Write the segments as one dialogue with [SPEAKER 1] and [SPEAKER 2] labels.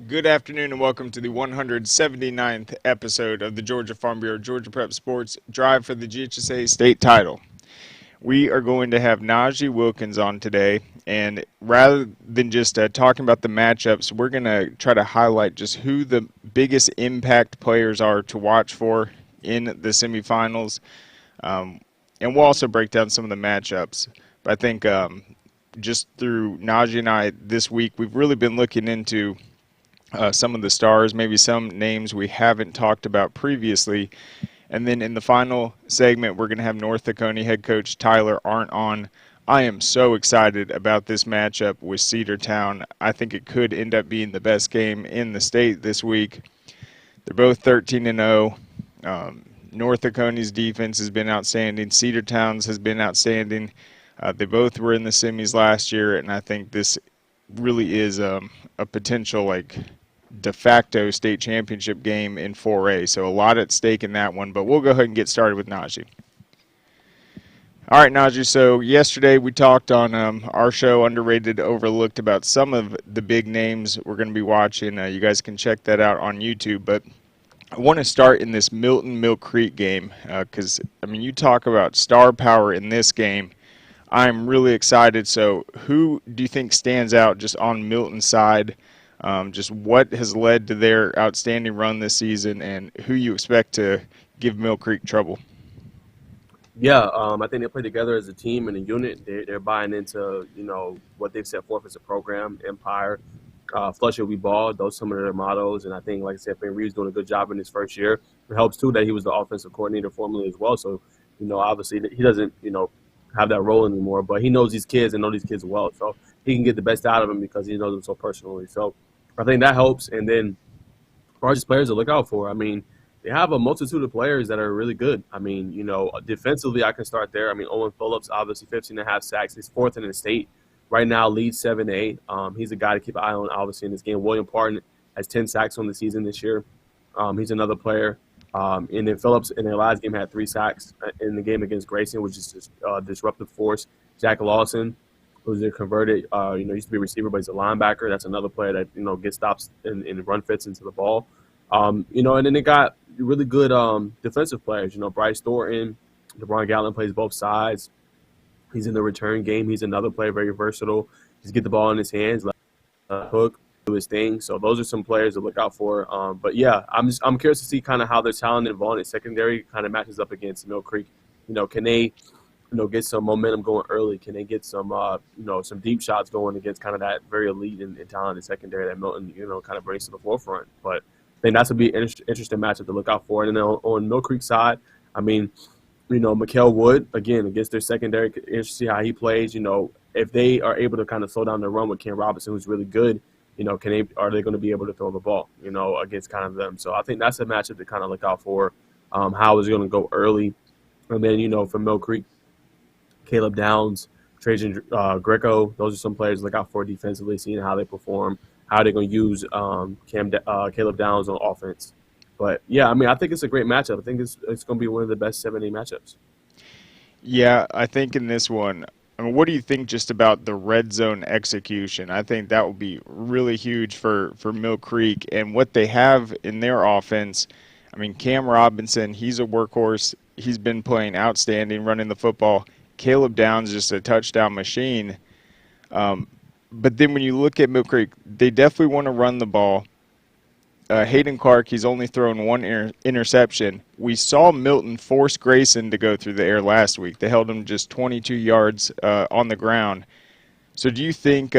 [SPEAKER 1] Good afternoon and welcome to the 179th episode of the Georgia Farm Bureau Georgia Prep Sports Drive for the GHSA State Title. We are going to have Najeh Wilkins on today, and rather than just talking about the matchups, we're going to try to highlight just who the biggest impact players are to watch for in the semifinals, and we'll also break down some of the matchups. But I think just through Najeh and I this week, we've really been looking into some of the stars, maybe some names we haven't talked about previously. And then in the final segment, we're going to have North Oconee head coach Tyler Aurandt on. I am so excited about this matchup with Cedartown. I think it could end up being the best game in the state this week. They're both 13-0. North Oconee's defense has been outstanding. Cedartown's has been outstanding. They both were in the semis last year, and I think this really is a potential de facto state championship game in 4A. So a lot at stake in that one, but we'll go ahead and get started with Najeh. All right, Najeh, so yesterday we talked on our show, Underrated Overlooked, about some of the big names we're going to be watching. You guys can check that out on YouTube, but I want to start in this Milton-Mill Creek game because, you talk about star power in this game. I'm really excited. So who do you think stands out just on Milton's side? Just what has led to their outstanding run this season, and who you expect to give Mill Creek trouble?
[SPEAKER 2] Yeah, I think they play together as a team and a unit. They're buying into what they've set forth as a program, Empire, Flush it, we ball. Those are some of their mottos, and I think, like I said, Ben Reeves doing a good job in his first year. It helps too that he was the offensive coordinator formerly as well. So obviously he doesn't have that role anymore, but he knows these kids and knows these kids well, so he can get the best out of them because he knows them so personally. So I think that helps. And then as far as players to look out for, they have a multitude of players that are really good. Defensively, I can start there. Owen Phillips, obviously 15.5 sacks. He's fourth in the state right now, leads 7-8. He's a guy to keep an eye on, obviously, in this game. William Parton has 10 sacks on the season this year. He's another player. And then Phillips in their last game had 3 sacks in the game against Grayson, which is just disruptive force. Jack Lawson, who's a converted, used to be a receiver, but he's a linebacker. That's another player that, gets stops and run fits into the ball. And then they got really good defensive players. Bryce Thornton, DeBron Gallen plays both sides. He's in the return game. He's another player, very versatile. Just get the ball in his hands, hook, do his thing. So those are some players to look out for. But yeah, I'm curious to see kind of how their talent and vaunted secondary kind of matches up against Mill Creek. Can they get some momentum going early? Can they get some some deep shots going against kind of that very elite and talented secondary that Milton kind of brings to the forefront? But I think that's going to be an interesting matchup to look out for. And then on Mill Creek side, Mikael Wood, again, against their secondary, interesting to see how he plays. If they are able to kind of slow down the run with Ken Robinson, who's really good, are they going to be able to throw the ball, against kind of them? So I think that's a matchup to kind of look out for. How is it going to go early? And then, from Mill Creek, Caleb Downs, Trajan Greco, those are some players to look out for defensively, seeing how they perform, how they're going to use Caleb Downs on offense. But, yeah, I think it's a great matchup. I think it's going to be one of the best 7A matchups.
[SPEAKER 1] Yeah, I think in this one, what do you think just about the red zone execution? I think that will be really huge for Mill Creek and what they have in their offense. Cam Robinson, he's a workhorse. He's been playing outstanding, running the football. Caleb Downs just a touchdown machine. But then when you look at Mill Creek, they definitely want to run the ball. Hayden Clark, he's only thrown 1 interception. We saw Milton force Grayson to go through the air last week. They held him just 22 yards on the ground. So do you think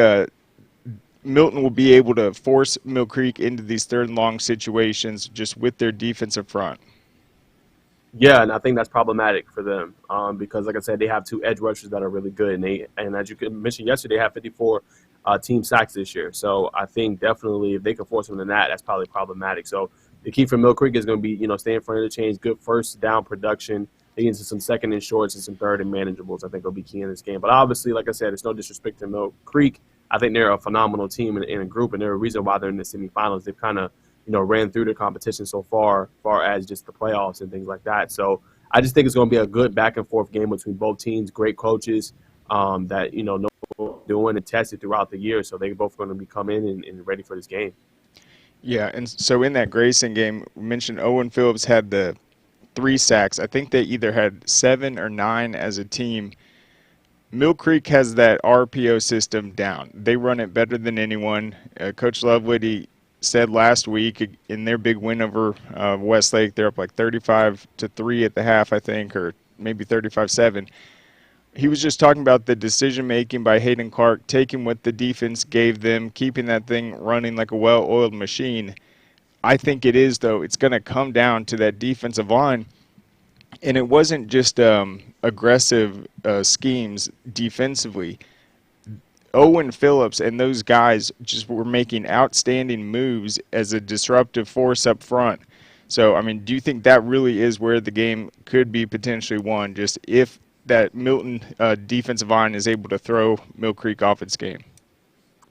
[SPEAKER 1] Milton will be able to force Mill Creek into these third and long situations just with their defensive front?
[SPEAKER 2] Yeah, and I think that's problematic for them because, like I said, they have 2 edge rushers that are really good. And as you mentioned yesterday, they have 54 team sacks this year. So I think definitely if they can force them in that's probably problematic. So the key for Mill Creek is going to be, stay in front of the chains, good first down production, they get into some second and shorts and some third and manageables. I think will be key in this game. But obviously, like I said, it's no disrespect to Mill Creek. I think they're a phenomenal team in a group, and they're a reason why they're in the semifinals. They've kind of ran through the competition so far as just the playoffs and things like that. So I just think it's going to be a good back and forth game between both teams, great coaches that, know what they're doing and tested throughout the year. So they're both going to be coming in and ready for this game.
[SPEAKER 1] Yeah, and so in that Grayson game, we mentioned Owen Phillips had the 3 sacks. I think they either had 7 or 9 as a team. Mill Creek has that RPO system down. They run it better than anyone. Coach Lovelady said last week in their big win over Westlake, they're up like 35-3 at the half, I think, or maybe 35-7. He was just talking about the decision making by Hayden Clark, taking what the defense gave them, keeping that thing running like a well-oiled machine. I think it is, though. It's going to come down to that defensive line. And it wasn't just aggressive schemes defensively. Owen Phillips and those guys just were making outstanding moves as a disruptive force up front. So, I mean, do you think that really is where the game could be potentially won, just if that Milton defensive line is able to throw Mill Creek off its game?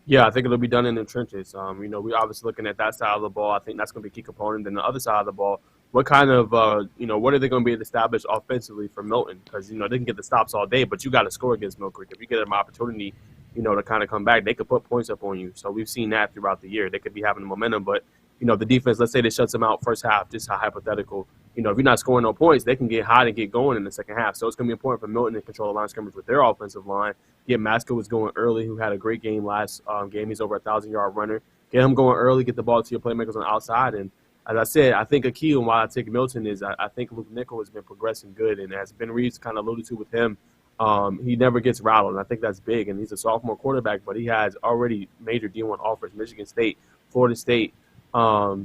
[SPEAKER 2] Yeah, I think it'll be done in the trenches. We're obviously looking at that side of the ball. I think that's going to be a key component. Then the other side of the ball, what kind of, what are they going to be able to establish offensively for Milton? Because, they can get the stops all day, but you got to score against Mill Creek. If you get them opportunity, to kind of come back, they could put points up on you. So we've seen that throughout the year. They could be having the momentum, but, the defense, let's say they shuts them out first half, just how hypothetical. If you're not scoring no points, they can get hot and get going in the second half. So it's going to be important for Milton to control the line of scrimmage with their offensive line. Get Masco was going early, who had a great game last game. He's over a 1,000-yard runner. Get him going early, get the ball to your playmakers on the outside. And as I said, I think a key on why I take Milton is I think Luke Nickel has been progressing good. And as Ben Reeves kind of alluded to with him, he never gets rattled. And I think that's big. And he's a sophomore quarterback, but he has already major D1 offers. Michigan State, Florida State,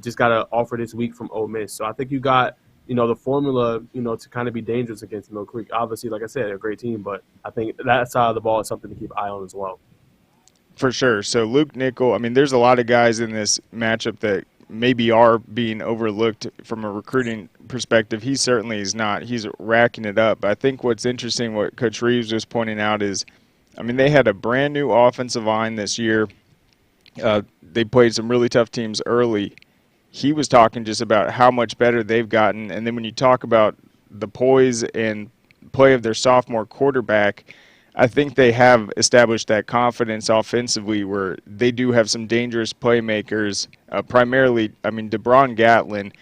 [SPEAKER 2] just got an offer this week from Ole Miss. So I think you got the formula, to kind of be dangerous against Mill Creek. Obviously, like I said, they're a great team, but I think that side of the ball is something to keep an eye on as well.
[SPEAKER 1] For sure. So Luke Nickel, I mean, there's a lot of guys in this matchup that maybe are being overlooked from a recruiting perspective. He certainly is not. He's racking it up. I think what's interesting, what Coach Reeves was pointing out is, I mean, they had a brand new offensive line this year. They played some really tough teams early. He was talking just about how much better they've gotten. And then when you talk about the poise and play of their sophomore quarterback, I think they have established that confidence offensively where they do have some dangerous playmakers. Primarily, I mean, DeBron Gatlin,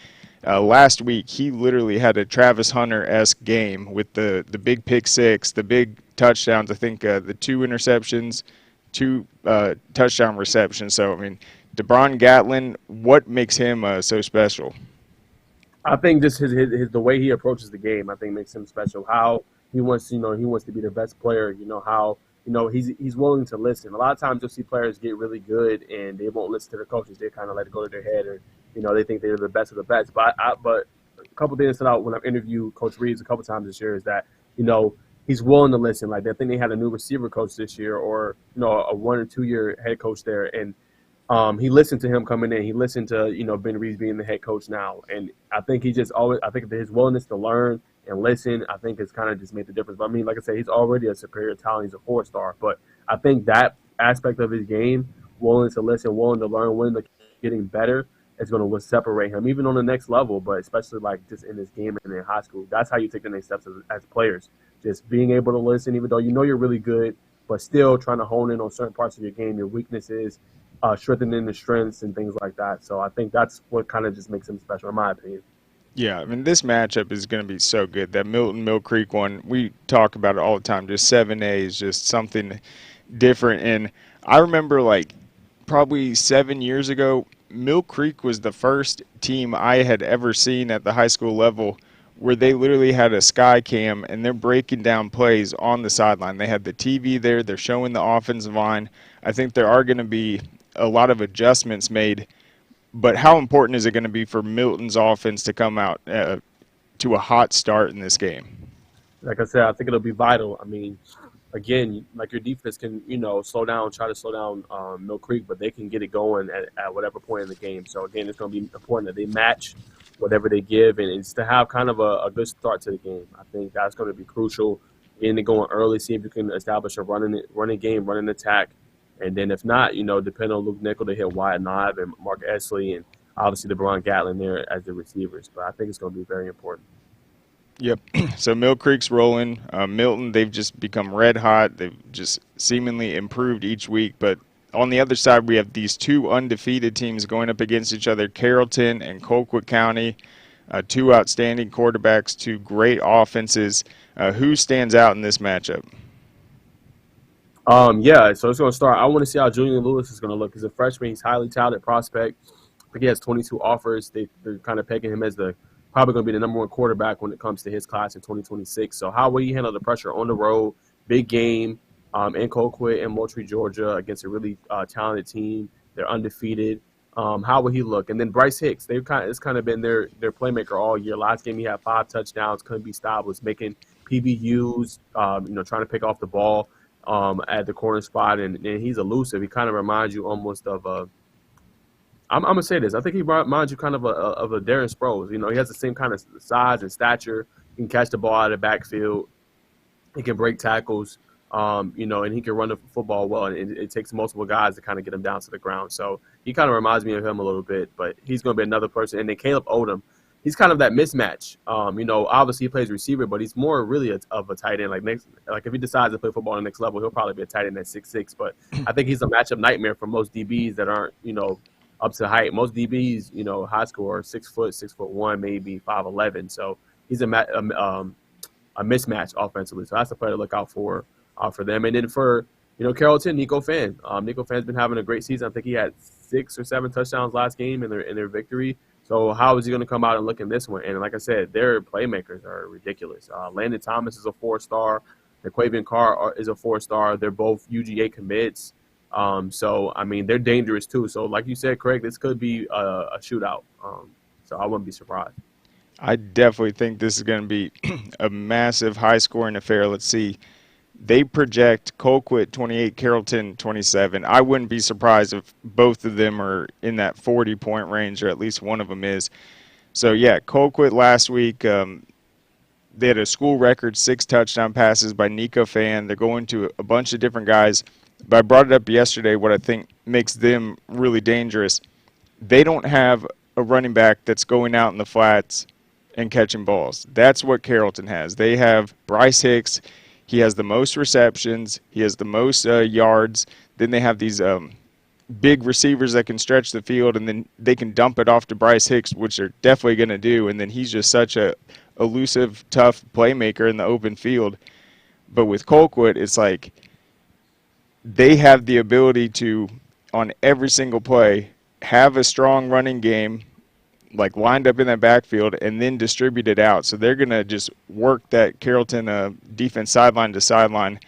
[SPEAKER 1] last week, he literally had a Travis Hunter-esque game with the big pick six, the big touchdowns. I think the 2 interceptions, 2 touchdown receptions. So, I mean, DeBron Gatlin, what makes him so special?
[SPEAKER 2] I think just his the way he approaches the game, I think makes him special. How he wants, he wants to be the best player. How he's willing to listen. A lot of times you'll see players get really good and they won't listen to their coaches. They kind of let it go to their head, or they think they're the best of the best. But a couple things stood out when I've interviewed Coach Reeves a couple times this year is that he's willing to listen. Like I think they had a new receiver coach this year, or a 1 or 2 year head coach there, and he listened to him coming in. He listened to Ben Reeves being the head coach now, and I think he just always. I think his willingness to learn and listen, I think, has kind of just made the difference. But I mean, like I said, he's already a superior talent. He's a 4-star, but I think that aspect of his game, willing to listen, willing to learn, willing to keep getting better, is going to separate him even on the next level. But especially like just in this game and in high school, that's how you take the next steps as players. Just being able to listen, even though you're really good, but still trying to hone in on certain parts of your game, your weaknesses, strengthening the strengths and things like that. So I think that's what kind of just makes him special, in my opinion.
[SPEAKER 1] Yeah, I mean, this matchup is going to be so good. That Mill Creek one, we talk about it all the time. Just 7A is just something different. And I remember, like, probably 7 years ago, Mill Creek was the first team I had ever seen at the high school level where they literally had a sky cam and they're breaking down plays on the sideline. They had the TV there. They're showing the offensive line. I think there are going to be a lot of adjustments made. But how important is it going to be for Milton's offense to come out to a hot start in this game?
[SPEAKER 2] Like I said, I think it'll be vital. I mean, again, like your defense can, try to slow down Mill Creek, but they can get it going at whatever point in the game. So, again, it's going to be important that they match whatever they give, and it's to have kind of a good start to the game. I think that's going to be crucial. Getting it going early, see if you can establish a running game, running attack. And then if not, depend on Luke Nickel to hit Wyatt Knob and Mark Esley and obviously DeBron Gatlin there as the receivers. But I think it's going to be very important.
[SPEAKER 1] Yep. So Mill Creek's rolling. Milton, they've just become red hot. They've just seemingly improved each week. But On the other side, we have these two undefeated teams going up against each other, Carrollton and Colquitt County, two outstanding quarterbacks, two great offenses. Who stands out in this matchup?
[SPEAKER 2] Yeah, so it's going to start. I want to see how Julian Lewis is going to look. He's a freshman. He's a highly talented prospect. I think he has 22 offers. They're kind of pegging him as the probably going to be the number one quarterback when it comes to his class in 2026. So how will he handle the pressure on the road? Big game in Colquitt and Moultrie, Georgia, against a really talented team. They're undefeated. How will he look? And then Bryce Hicks. It's kind of been their playmaker all year. Last game he had 5 touchdowns, couldn't be stopped. Was making PBUs. Trying to pick off the ball at the corner spot, and he's elusive. He kind of reminds you almost of a. I'm gonna say this. I think he reminds you kind of a Darren Sproles. He has the same kind of size and stature. He can catch the ball out of the backfield. He can break tackles. And he can run the football well. And it takes multiple guys to kind of get him down to the ground. So he kind of reminds me of him a little bit. But he's going to be another person. And then Caleb Odom, he's kind of that mismatch. Obviously he plays receiver, but he's more really of a tight end. Like if he decides to play football on the next level, he'll probably be a tight end at 6'6". But I think he's a matchup nightmare for most DBs that aren't up to height. Most DBs high school are 6 foot, 6'1", maybe 5'11". So he's a mismatch offensively. So that's the player to look out for them. And then for Carrollton, Nico Fan. Nico Fan's been having a great season. I think he had 6 or 7 touchdowns last game in their victory. So how is he going to come out and look in this one? And like I said, their playmakers are ridiculous. Landon Thomas is a 4-star. Naquavian Carr is a 4-star. They're both UGA commits. They're dangerous too. So like you said, Craig, this could be a shootout. So I wouldn't be surprised.
[SPEAKER 1] I definitely think this is going to be a massive high-scoring affair. Let's see. They project Colquitt 28, Carrollton 27. I wouldn't be surprised if both of them are in that 40-point range, or at least one of them is. So, yeah, Colquitt last week, they had a school record 6 touchdown passes by Nico Fan. They're going to a bunch of different guys. But I brought it up yesterday, what I think makes them really dangerous. They don't have a running back that's going out in the flats and catching balls. That's what Carrollton has. They have Bryce Hicks. He has the most receptions. He has the most yards. Then they have these big receivers that can stretch the field, and then they can dump it off to Bryce Hicks, which they're definitely going to do. And then he's just such a elusive, tough playmaker in the open field. But with Colquitt, it's like they have the ability to, on every single play, have a strong running game, like lined up in that backfield, and then distribute it out. So they're going to just work that Carrollton defense sideline to sideline.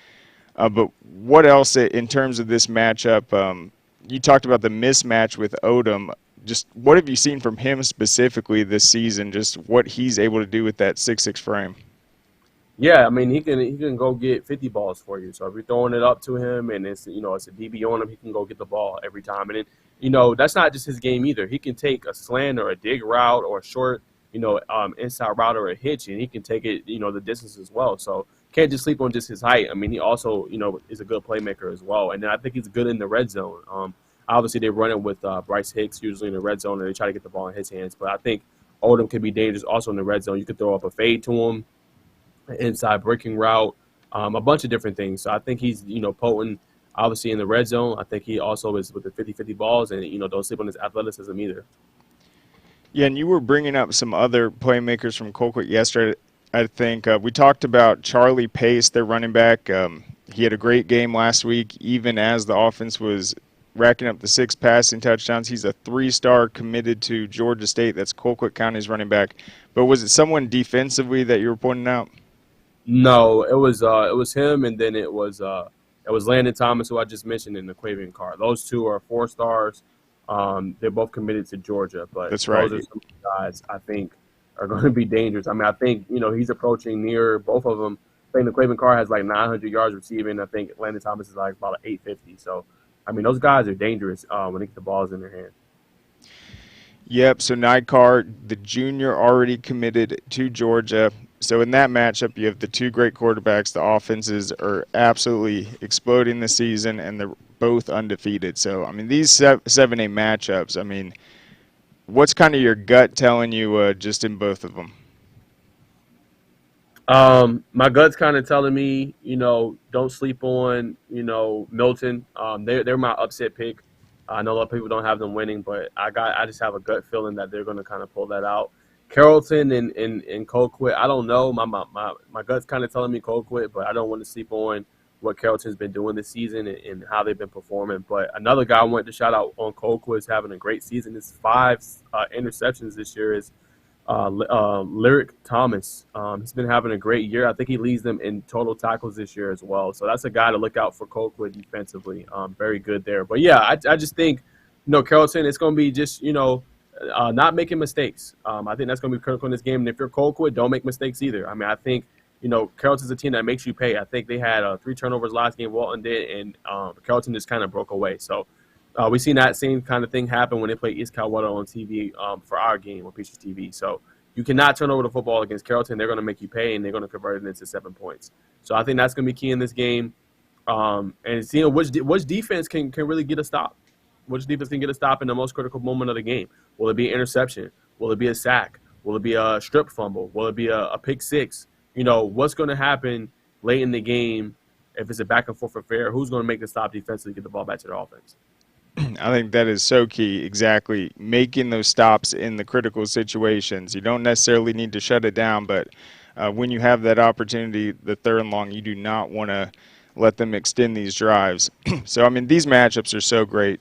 [SPEAKER 1] But what else in terms of this matchup? You talked about the mismatch with Odom. Just what have you seen from him specifically this season, just what he's able to do with that 6'6" frame?
[SPEAKER 2] Yeah, he can go get 50 balls for you. So if you're throwing it up to him and it's a DB on him, he can go get the ball every time. And then, that's not just his game either. He can take a slant or a dig route or a short, inside route or a hitch, and he can take it, the distance as well. So can't just sleep on just his height. He also, is a good playmaker as well. And then I think he's good in the red zone. Obviously, they run it with Bryce Hicks usually in the red zone, and they try to get the ball in his hands. But I think Odom could be dangerous also in the red zone. You could throw up a fade to him, inside breaking route, a bunch of different things. So I think he's, potent, obviously, in the red zone. I think he also is with the 50-50 balls, and, don't sleep on his athleticism either.
[SPEAKER 1] Yeah, and you were bringing up some other playmakers from Colquitt yesterday, I think. We talked about Charlie Pace, their running back. He had a great game last week, even as the offense was racking up the 6 passing touchdowns. He's a 3-star committed to Georgia State. That's Colquitt County's running back. But was it someone defensively that you were pointing out?
[SPEAKER 2] No, it was him, and then it was Landon Thomas, who I just mentioned, in the Naquavian Carr. Those two are 4-stars. They're both committed to Georgia, but
[SPEAKER 1] that's right.
[SPEAKER 2] Those are some guys I think are going to be dangerous. I think he's approaching near both of them. I think Naquavian Carr has like 900 yards receiving. I think Landon Thomas is like about 850. So, those guys are dangerous when they get the balls in their hands.
[SPEAKER 1] Yep, so Carr, the junior, already committed to Georgia. So in that matchup, you have the two great quarterbacks. The offenses are absolutely exploding this season, and they're both undefeated. So, these 7A matchups, what's kind of your gut telling you just in both of them?
[SPEAKER 2] My gut's kind of telling me, don't sleep on, Milton. They're my upset pick. I know a lot of people don't have them winning, but I just have a gut feeling that they're going to kind of pull that out. Carrollton and Colquitt, I don't know. My gut's kind of telling me Colquitt, but I don't want to sleep on what Carrollton's been doing this season and how they've been performing. But another guy I wanted to shout out on Colquitt is having a great season. His five interceptions this year is Lyric Thomas. He's been having a great year. I think he leads them in total tackles this year as well. So that's a guy to look out for Colquitt defensively. Very good there. But yeah, I just think, Carrollton, it's going to be just, not making mistakes. I think that's going to be critical in this game. And if you're Colquitt, don't make mistakes either. I mean, I think, Carrollton's a team that makes you pay. I think they had 3 turnovers last game, Walton did, and Carrollton just kind of broke away. So we've seen that same kind of thing happen when they play East Calwater on TV for our game on Peaches TV. So you cannot turn over the football against Carrollton. They're going to make you pay, and they're going to convert it into 7 points. So I think that's going to be key in this game. And seeing which defense can really get a stop. Which defense can get a stop in the most critical moment of the game? Will it be an interception? Will it be a sack? Will it be a strip fumble? Will it be a pick six? What's going to happen late in the game if it's a back and forth affair? Who's going to make the stop defensively, get the ball back to their offense?
[SPEAKER 1] I think that is so key, exactly, making those stops in the critical situations. You don't necessarily need to shut it down, but when you have that opportunity, the third and long, you do not want to let them extend these drives. So, I mean, these matchups are so great.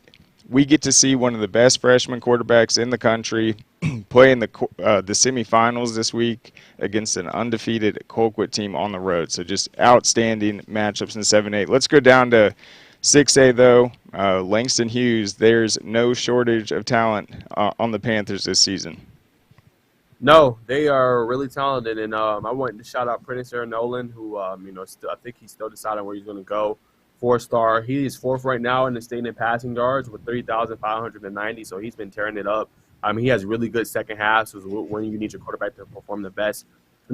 [SPEAKER 1] We get to see one of the best freshman quarterbacks in the country play in the semifinals this week against an undefeated Colquitt team on the road. So just outstanding matchups in 7-8. Let's go down to 6A, though. Langston Hughes, there's no shortage of talent on the Panthers this season.
[SPEAKER 2] No, they are really talented, and I wanted to shout out Prentice Nolan, who I think he's still deciding where he's going to go. 4-star. He is 4th right now in the state in passing yards with 3,590, so he's been tearing it up. He has really good second halves, so when you need your quarterback to perform the best.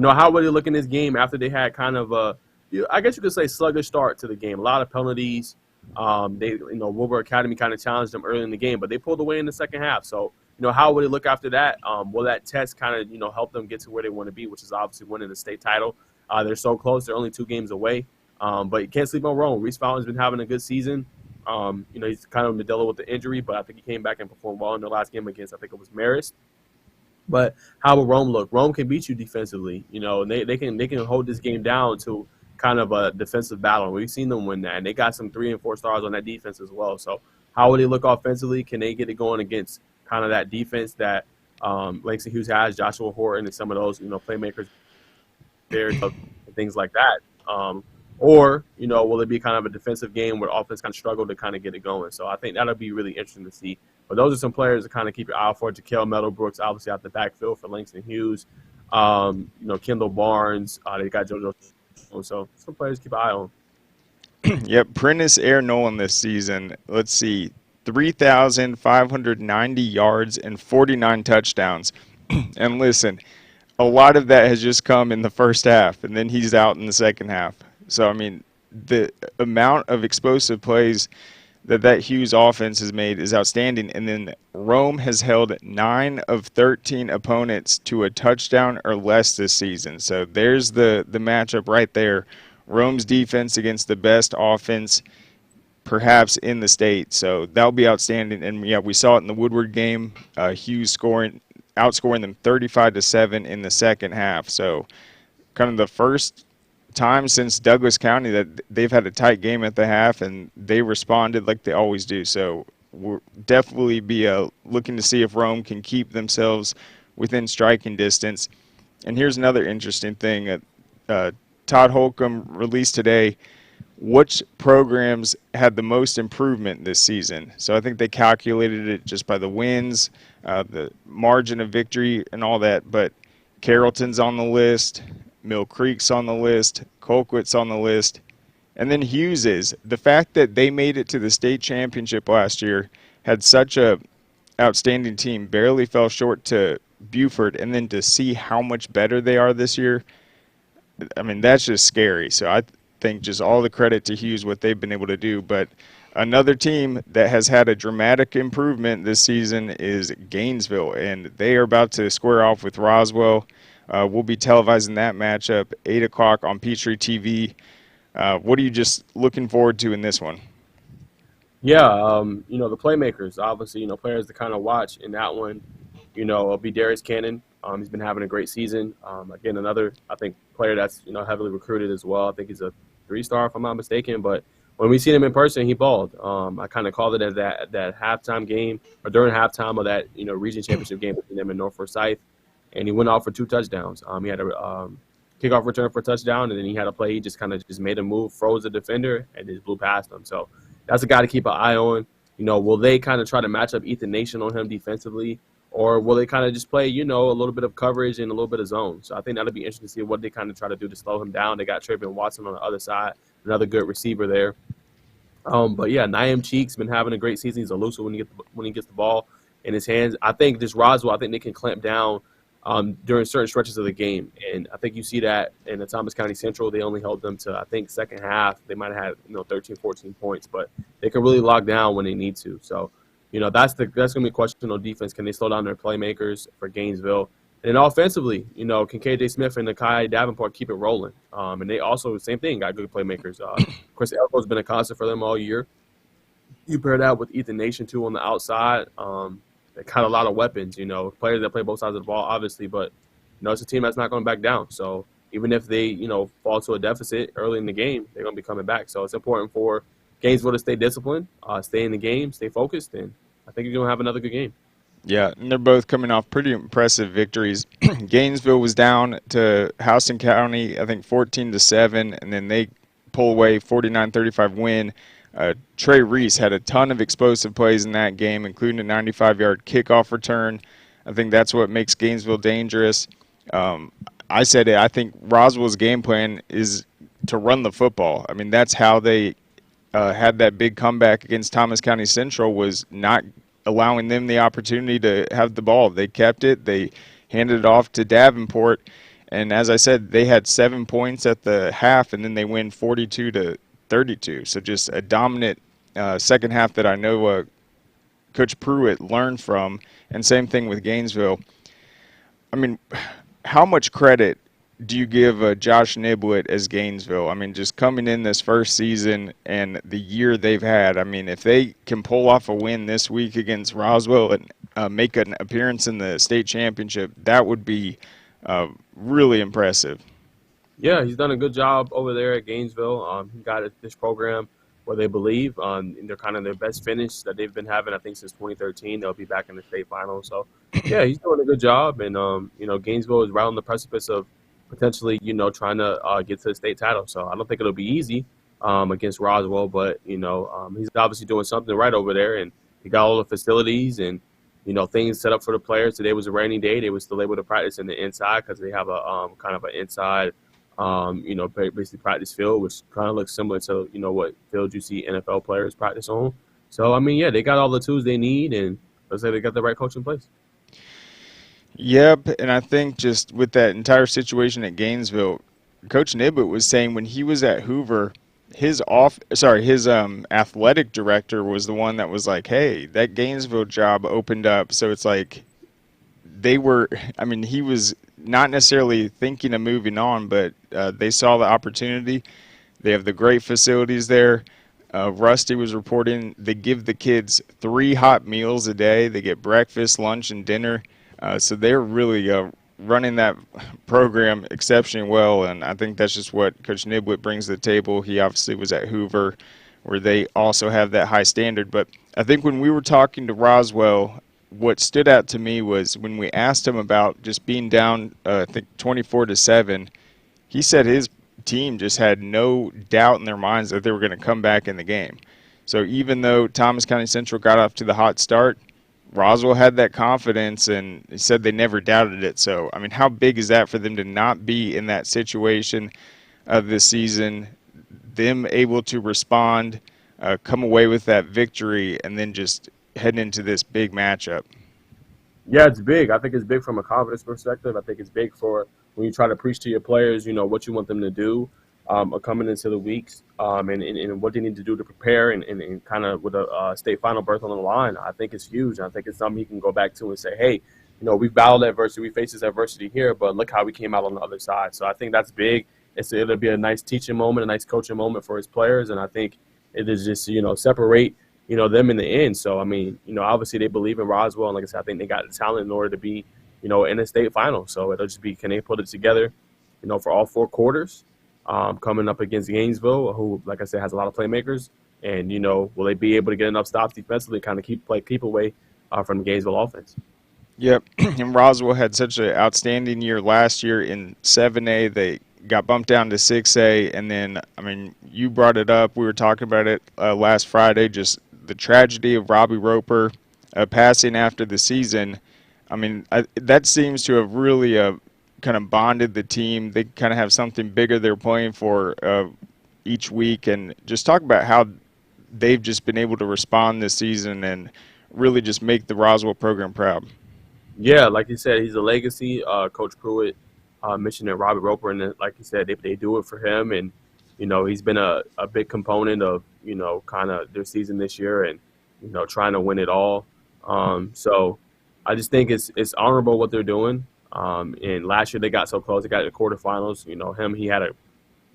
[SPEAKER 2] How would he look in this game after they had kind of I guess you could say sluggish start to the game? A lot of penalties. Wilbur Academy kind of challenged them early in the game, but they pulled away in the second half. So, how would it look after that? Will that test kind of, help them get to where they want to be, which is obviously winning the state title? They're so close. They're only 2 games away. But you can't sleep on Rome. Reese Fountain's been having a good season. He's kind of dealing with the injury, but I think he came back and performed well in the last game against, I think it was Marist. But how will Rome look? Rome can beat you defensively, and they can hold this game down to kind of a defensive battle. We've seen them win that, and they got some 3 and 4 stars on that defense as well. So how will they look offensively? Can they get it going against kind of that defense that Langston Hughes has, Joshua Horton, and some of those, playmakers there and things like that? Or, will it be kind of a defensive game where offense kind of struggle to kind of get it going? So I think that'll be really interesting to see. But those are some players to kind of keep your eye out for. Jaquel Meadowbrooks, obviously, out the backfield for Langston Hughes. Kendall Barnes. They got JoJo. So some players to keep an eye on.
[SPEAKER 1] Yep, Prentice Nolan this season. Let's see, 3,590 yards and 49 touchdowns. And listen, a lot of that has just come in the first half, and then he's out in the second half. So, I mean, the amount of explosive plays that Hughes offense has made is outstanding. And then Rome has held 9 of 13 opponents to a touchdown or less this season. So there's the matchup right there. Rome's defense against the best offense perhaps in the state. So that'll be outstanding. And, yeah, we saw it in the Woodward game. Hughes outscoring them 35-7 in the second half. So kind of the first time since Douglas County that they've had a tight game at the half, and they responded like they always do. So we'll definitely be looking to see if Rome can keep themselves within striking distance. And here's another interesting thing. Todd Holcomb released today which programs had the most improvement this season. So I think they calculated it just by the wins, the margin of victory, and all that. But Carrollton's on the list. Mill Creek's on the list, Colquitt's on the list, and then Hughes is. The fact that they made it to the state championship last year, had such a outstanding team, barely fell short to Buford, and then to see how much better they are this year, I mean, that's just scary. So I think just all the credit to Hughes, what they've been able to do. But another team that has had a dramatic improvement this season is Gainesville, and they are about to square off with Roswell. We'll be televising that matchup 8 o'clock on Peachtree TV. What are you just looking forward to in this one?
[SPEAKER 2] Yeah, the playmakers, obviously, players to kind of watch in that one. Will be Darius Cannon. He's been having a great season. Again, another I think player that's heavily recruited as well. I think he's a 3-star if I'm not mistaken. But when we seen him in person, he balled. I kind of called it as that halftime game or during halftime of that region championship game between them and North Forsyth, and he went off for 2 touchdowns. He had a kickoff return for a touchdown, and then he had a play. He just kind of just made a move, froze the defender, and just blew past him. So that's a guy to keep an eye on. Will they kind of try to match up Ethan Nation on him defensively? Or will they kind of just play, a little bit of coverage and a little bit of zone? So I think that'll be interesting to see what they kind of try to do to slow him down. They got Trayvon Watson on the other side, another good receiver there. But yeah, Naeem Cheek's been having a great season. He's elusive when he gets the ball in his hands. I think this Roswell, I think they can clamp down during certain stretches of the game, and I think you see that in the Thomas County Central. They only held them to, I think, second half. They might have had 13, 14 points, but they can really lock down when they need to. So that's going to be a question on defense. Can they slow down their playmakers for Gainesville? And offensively, can KJ Smith and Nakai Davenport keep it rolling? And they also, same thing, got good playmakers. Chris Elko's been a constant for them all year. You pair that with Ethan Nation, too, on the outside. They got a lot of weapons, players that play both sides of the ball, obviously. But, it's a team that's not going back down. So even if they, fall to a deficit early in the game, they're going to be coming back. So it's important for Gainesville to stay disciplined, stay in the game, stay focused, and I think you're going to have another good game.
[SPEAKER 1] Yeah, and they're both coming off pretty impressive victories. Gainesville was down to Houston County, I think 14-7, and then they pull away 49-35 win. Trey Reese had a ton of explosive plays in that game, including a 95-yard kickoff return. I think that's what makes Gainesville dangerous. I said it. I think Roswell's game plan is to run the football. I mean, that's how they had that big comeback against Thomas County Central, was not allowing them the opportunity to have the ball. They kept it. They handed it off to Davenport. And as I said, they had 7 points at the half, and then they win 42-32. So just a dominant second half that I know Coach Pruitt learned from. And same thing with Gainesville. I mean, how much credit do you give Josh Niblett as Gainesville? I mean, just coming in this first season and the year they've had. I mean, if they can pull off a win this week against Roswell and make an appearance in the state championship, that would be really impressive.
[SPEAKER 2] Yeah, he's done a good job over there at Gainesville. He got this program where they believe they're kind of their best finish that they've been having, I think, since 2013. They'll be back in the state final. So, yeah, he's doing a good job. And, Gainesville is right on the precipice of potentially, trying to get to the state title. So I don't think it'll be easy against Roswell, but, he's obviously doing something right over there. And he got all the facilities and, things set up for the players. Today was a rainy day. They were still able to practice in the inside because they have a kind of an inside basically practice field, which kind of looks similar to, what field you see NFL players practice on. So, I mean, yeah, they got all the tools they need, and looks like they got the right coach in place.
[SPEAKER 1] Yep, and I think just with that entire situation at Gainesville, Coach Niblett was saying when he was at Hoover, his athletic director was the one that was like, "Hey, that Gainesville job opened up." So it's like he was not necessarily thinking of moving on, but they saw the opportunity. They have the great facilities there. Rusty was reporting they give the kids 3 hot meals a day. They get breakfast, lunch, and dinner. So they're really running that program exceptionally well, and I think that's just what Coach Niblett brings to the table. He obviously was at Hoover, where they also have that high standard. But I think when we were talking to Roswell, what stood out to me was when we asked him about just being down, I think 24-7, he said his team just had no doubt in their minds that they were going to come back in the game. So even though Thomas County Central got off to the hot start, Roswell had that confidence, and he said they never doubted it. So, I mean, how big is that for them to not be in that situation this season, them able to respond, come away with that victory, and then just heading into this big matchup?
[SPEAKER 2] Yeah, it's big. I think it's big from a confidence perspective. I think it's big for when you try to preach to your players, what you want them to do coming into the weeks and what they need to do to prepare and kind of with a state final berth on the line. I think it's huge. I think it's something he can go back to and say, hey, we've battled adversity, we faced this adversity here, but look how we came out on the other side. So I think that's big. It'll be a nice teaching moment, a nice coaching moment for his players, and I think it is just separate them in the end. So I mean, obviously they believe in Roswell, and like I said, I think they got the talent in order to be in a state final. So it'll just be, can they put it together, for all 4 quarters, coming up against Gainesville, who, like I said, has a lot of playmakers, and will they be able to get enough stops defensively, kind of keep away from the Gainesville offense?
[SPEAKER 1] Yep, and Roswell had such an outstanding year last year in 7A. They got bumped down to 6A, and then, I mean, you brought it up. We were talking about it last Friday, just the tragedy of Robbie Roper passing after the season. I mean, that seems to have really kind of bonded the team. They kind of have something bigger they're playing for each week, and just talk about how they've just been able to respond this season and really just make the Roswell program proud.
[SPEAKER 2] Yeah, like you said, he's a legacy. Coach Pruitt mentioned that Robbie Roper, and like you said, they do it for him, and he's been a big component of kind of their season this year, and trying to win it all. So I just think it's honorable what they're doing. And last year they got so close; they got to the quarterfinals. He had a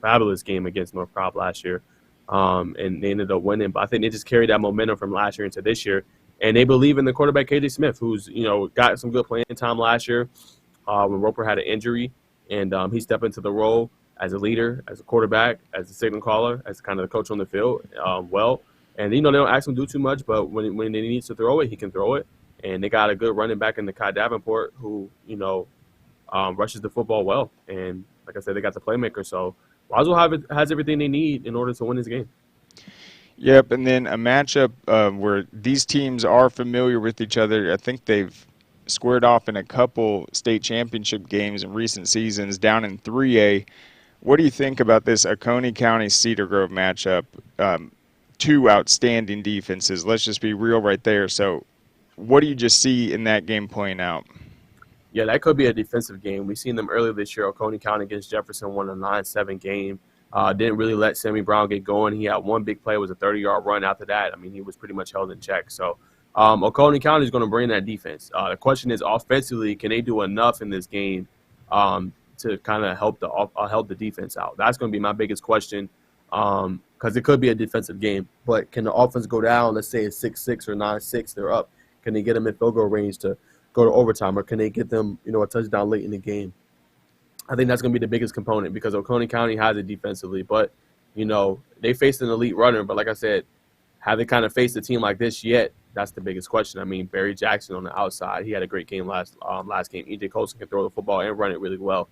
[SPEAKER 2] fabulous game against North Cobb last year, and they ended up winning. But I think they just carried that momentum from last year into this year. And they believe in the quarterback, KJ Smith, who's, got some good playing time last year when Roper had an injury. And he stepped into the role as a leader, as a quarterback, as a signal caller, as kind of the coach on the field well. And, they don't ask him to do too much, but when he needs to throw it, he can throw it. And they got a good running back in the Kai Davenport who, rushes the football well. And like I said, they got the playmaker. So Roswell has everything they need in order to win this game.
[SPEAKER 1] Yep, and then a matchup where these teams are familiar with each other. I think they've squared off in a couple state championship games in recent seasons down in 3A. What do you think about this Oconee County Cedar Grove matchup? Two outstanding defenses. Let's just be real right there. So what do you just see in that game playing out?
[SPEAKER 2] Yeah, that could be a defensive game. We've seen them earlier this year. Oconee County against Jefferson won a 9-7 game. Didn't really let Sammy Brown get going. He had one big play, was a 30-yard run. After that, I mean, he was pretty much held in check. So Oconee County is going to bring that defense. The question is, offensively, can they do enough in this game to kind of help the defense out? That's going to be my biggest question because it could be a defensive game. But can the offense go down, let's say it's 6-6 or 9-6, they're up? Can they get them in field goal range to go to overtime, or can they get them, a touchdown late in the game? I think that's going to be the biggest component because Oconee County has it defensively, but, they faced an elite runner. But like I said, have they kind of faced a team like this yet? That's the biggest question. I mean, Barry Jackson on the outside, he had a great game last game. E.J. Colson can throw the football and run it really well.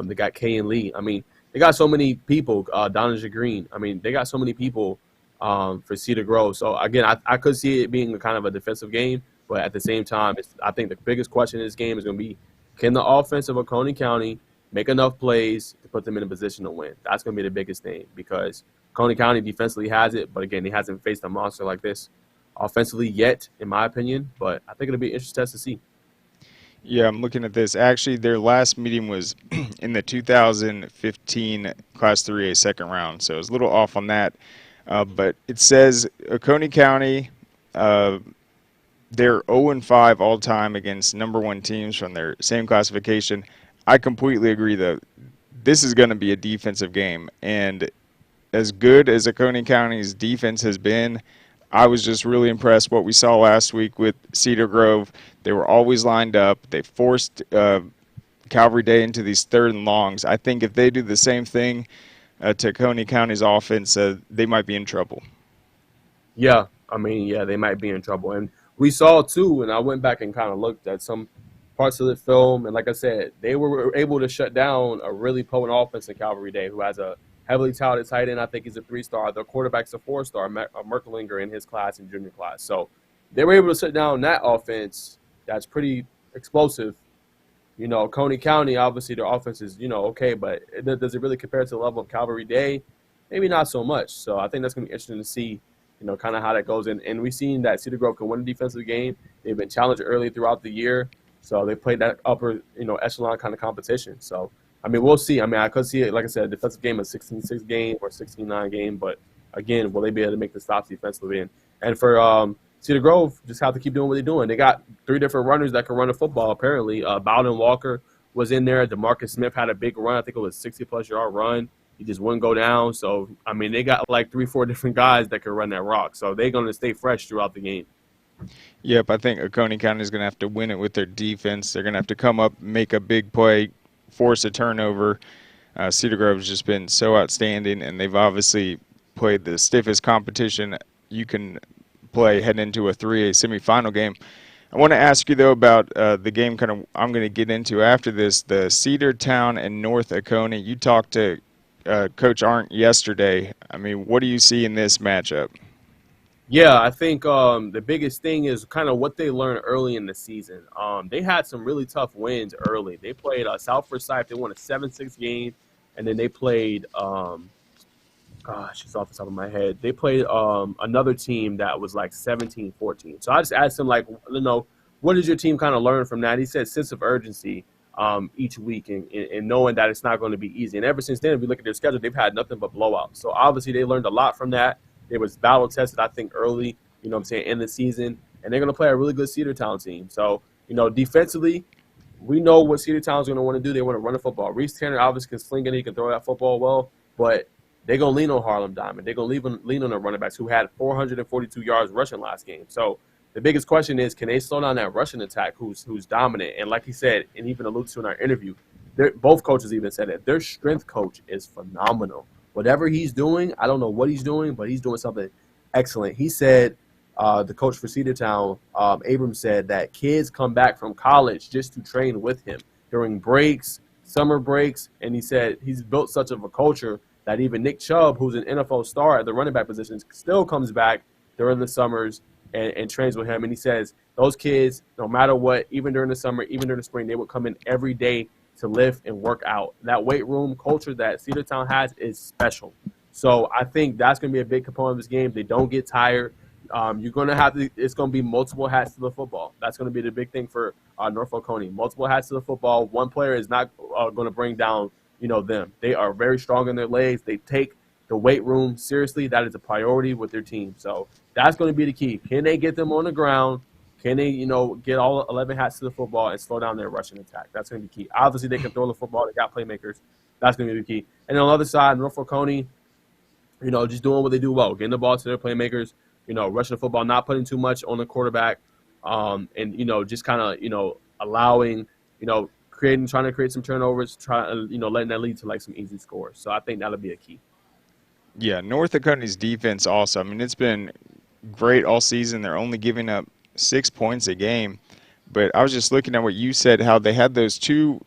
[SPEAKER 2] They got Kay and Lee. I mean, they got so many people, Donovan Green. I mean, they got so many people for Cedar Grove. So, again, I could see it being kind of a defensive game, but at the same time, I think the biggest question in this game is going to be, can the offense of Oconee County make enough plays to put them in a position to win? That's going to be the biggest thing because Coney County defensively has it, but again, he hasn't faced a monster like this offensively yet, in my opinion. But I think it'll be an interesting test to see.
[SPEAKER 1] Yeah, I'm looking at this. Actually, their last meeting was in the 2015 Class 3A second round, so it was a little off on that. But it says Oconee County, they're 0-5 all time against number one teams from their same classification. I completely agree, though. This is going to be a defensive game, and as good as Oconee County's defense has been, I was just really impressed what we saw last week with Cedar Grove. They were always lined up. They forced Calvary Day into these third and longs. I think if they do the same thing to Oconee County's offense, they might be in trouble.
[SPEAKER 2] Yeah, I mean, yeah, they might be in trouble. And we saw, too, and I went back and kind of looked at some parts of the film, and like I said, they were able to shut down a really potent offense in Calvary Day, who has a heavily touted tight end. I think he's a 3-star. Their quarterback's a 4-star, Merkelinger in his class and junior class. So they were able to shut down that offense that's pretty explosive. Coney County, obviously their offense is, okay, but does it really compare to the level of Calvary Day? Maybe not so much. So I think that's going to be interesting to see, kind of how that goes. And we've seen that Cedar Grove can win a defensive game. They've been challenged early throughout the year. So they played that upper, echelon kind of competition. So, I mean, we'll see. I mean, I could see it, like I said, a defensive game, a 16-6 game or 16-9 game. But, again, will they be able to make the stops defensively? And for Cedar Grove just have to keep doing what they're doing. They got three different runners that can run the football, apparently. Bowden Walker was in there. DeMarcus Smith had a big run. I think it was 60-plus yard run. He just wouldn't go down. So, I mean, they got like 3-4 different guys that can run that rock. So they're going to stay fresh throughout the game.
[SPEAKER 1] Yep, I think Oconee County is going to have to win it with their defense. They're going to have to come up, make a big play, force a turnover. Cedar Grove's just been so outstanding, and they've obviously played the stiffest competition you can play heading into a 3A semifinal game. I want to ask you, though, about the game I'm going to get into after this, the Cedartown and North Oconee. You talked to Coach Aurandt yesterday. I mean, what do you see in this matchup?
[SPEAKER 2] Yeah, I think the biggest thing is kind of what they learned early in the season. They had some really tough wins early. They played South Forsyth. They won a 7-6 game, and then they played gosh, it's off the top of my head. They played another team that was like 17-14. So I just asked him, like, what did your team kind of learn from that? He said sense of urgency each week and knowing that it's not going to be easy. And ever since then, if we look at their schedule, they've had nothing but blowouts. So obviously they learned a lot from that. They was battle tested, I think, early, in the season. And they're going to play a really good Cedartown team. So, defensively, we know what Cedartown's going to want to do. They want to run the football. Reese Tanner obviously can sling it. He can throw that football well. But they're going to lean on Harlem Diamond. They're going to lean on the running backs who had 442 yards rushing last game. So the biggest question is, can they slow down that rushing attack who's dominant? And like he said, and even alluded to in our interview, both coaches even said it. Their strength coach is phenomenal. Whatever he's doing, I don't know what he's doing, but he's doing something excellent. He said, the coach for Cedartown, Abrams, said that kids come back from college just to train with him during breaks, summer breaks, and he said he's built such of a culture that even Nick Chubb, who's an NFL star at the running back position, still comes back during the summers and trains with him. And he says those kids, no matter what, even during the summer, even during the spring, they would come in every day to lift and work out. That weight room culture that Cedartown has is special. So I think that's going to be a big component of this game. They don't get tired. You're going to have to – it's going to be multiple hats to the football. That's going to be the big thing for Norfolk Oconee. Multiple hats to the football. One player is not going to bring down – them. They are very strong in their legs. They take the weight room seriously. That is a priority with their team. So that's going to be the key. Can they get them on the ground? Can they, get all 11 hats to the football and slow down their rushing attack? That's going to be key. Obviously, they can throw the football. They got playmakers. That's going to be the key. And on the other side, Norfolk Oconee, just doing what they do well, getting the ball to their playmakers, rushing the football, not putting too much on the quarterback, and, just kind of, allowing, trying to create some turnovers, letting that lead to like some easy scores. So I think that'll be a key.
[SPEAKER 1] Yeah, North Oconee's defense also. I mean, it's been great all season. They're only giving up 6 points a game. But I was just looking at what you said, how they had those two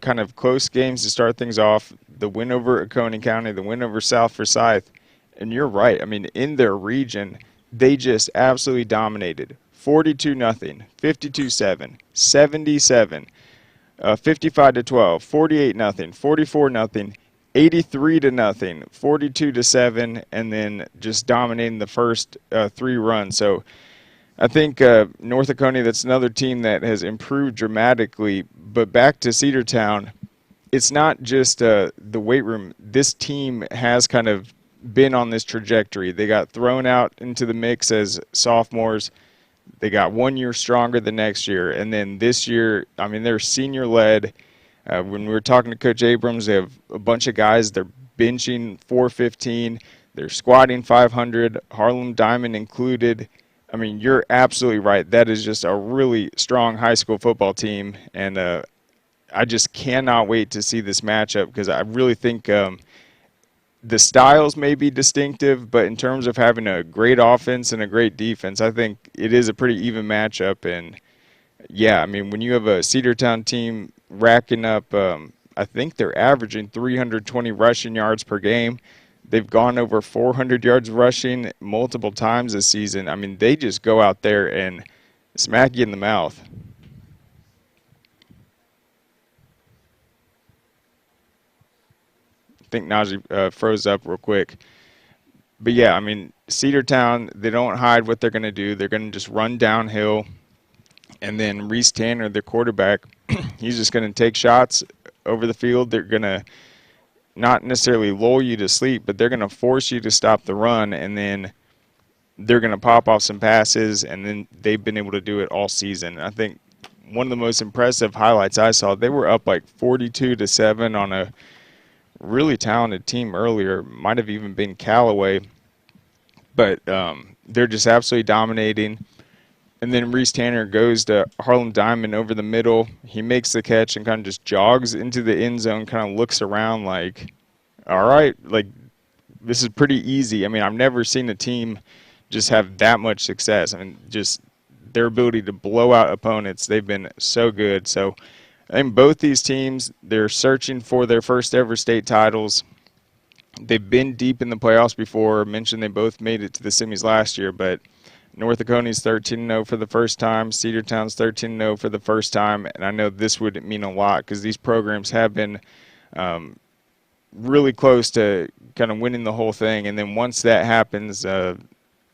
[SPEAKER 1] kind of close games to start things off, the win over Oconee County, the win over South Forsyth. And you're right. I mean, in their region, they just absolutely dominated. 42-0, 52-7, 77. 55-12, 48-0, 44-0, 83-0, 42-7, and then just dominating the first three runs. So I think North Oconee, that's another team that has improved dramatically. But back to Cedartown, it's not just the weight room. This team has kind of been on this trajectory. They got thrown out into the mix as sophomores. They got 1 year stronger the next year. And then this year, I mean, they're senior-led. When we were talking to Coach Abrams, they have a bunch of guys. They're benching 415. They're squatting 500, Harlem Diamond included. I mean, you're absolutely right. That is just a really strong high school football team. And I just cannot wait to see this matchup because I really think the styles may be distinctive, but in terms of having a great offense and a great defense, I think it is a pretty even matchup. And, yeah, I mean, when you have a Cedartown team racking up, I think they're averaging 320 rushing yards per game. They've gone over 400 yards rushing multiple times this season. I mean, they just go out there and smack you in the mouth. I think Najee froze up real quick. But, yeah, I mean, Cedartown, they don't hide what they're going to do. They're going to just run downhill. And then Reese Tanner, the quarterback, he's just going to take shots over the field. They're going to not necessarily lull you to sleep, but they're going to force you to stop the run. And then they're going to pop off some passes, and then they've been able to do it all season. I think one of the most impressive highlights I saw, they were up like 42-7 on a really talented team earlier. Might have even been Callaway, but they're just absolutely dominating. And then Reese Tanner goes to Harlem Diamond over the middle. He makes the catch and kind of just jogs into the end zone, kind of looks around like, all right, like this is pretty easy. I mean, I've never seen a team just have that much success. I mean, just their ability to blow out opponents, they've been so good. So I think both these teams, they're searching for their first ever state titles. They've been deep in the playoffs before. I mentioned they both made it to the semis last year, but North Oconee's 13-0 for the first time. Cedartown's 13-0 for the first time. And I know this would mean a lot because these programs have been really close to kind of winning the whole thing. And then once that happens,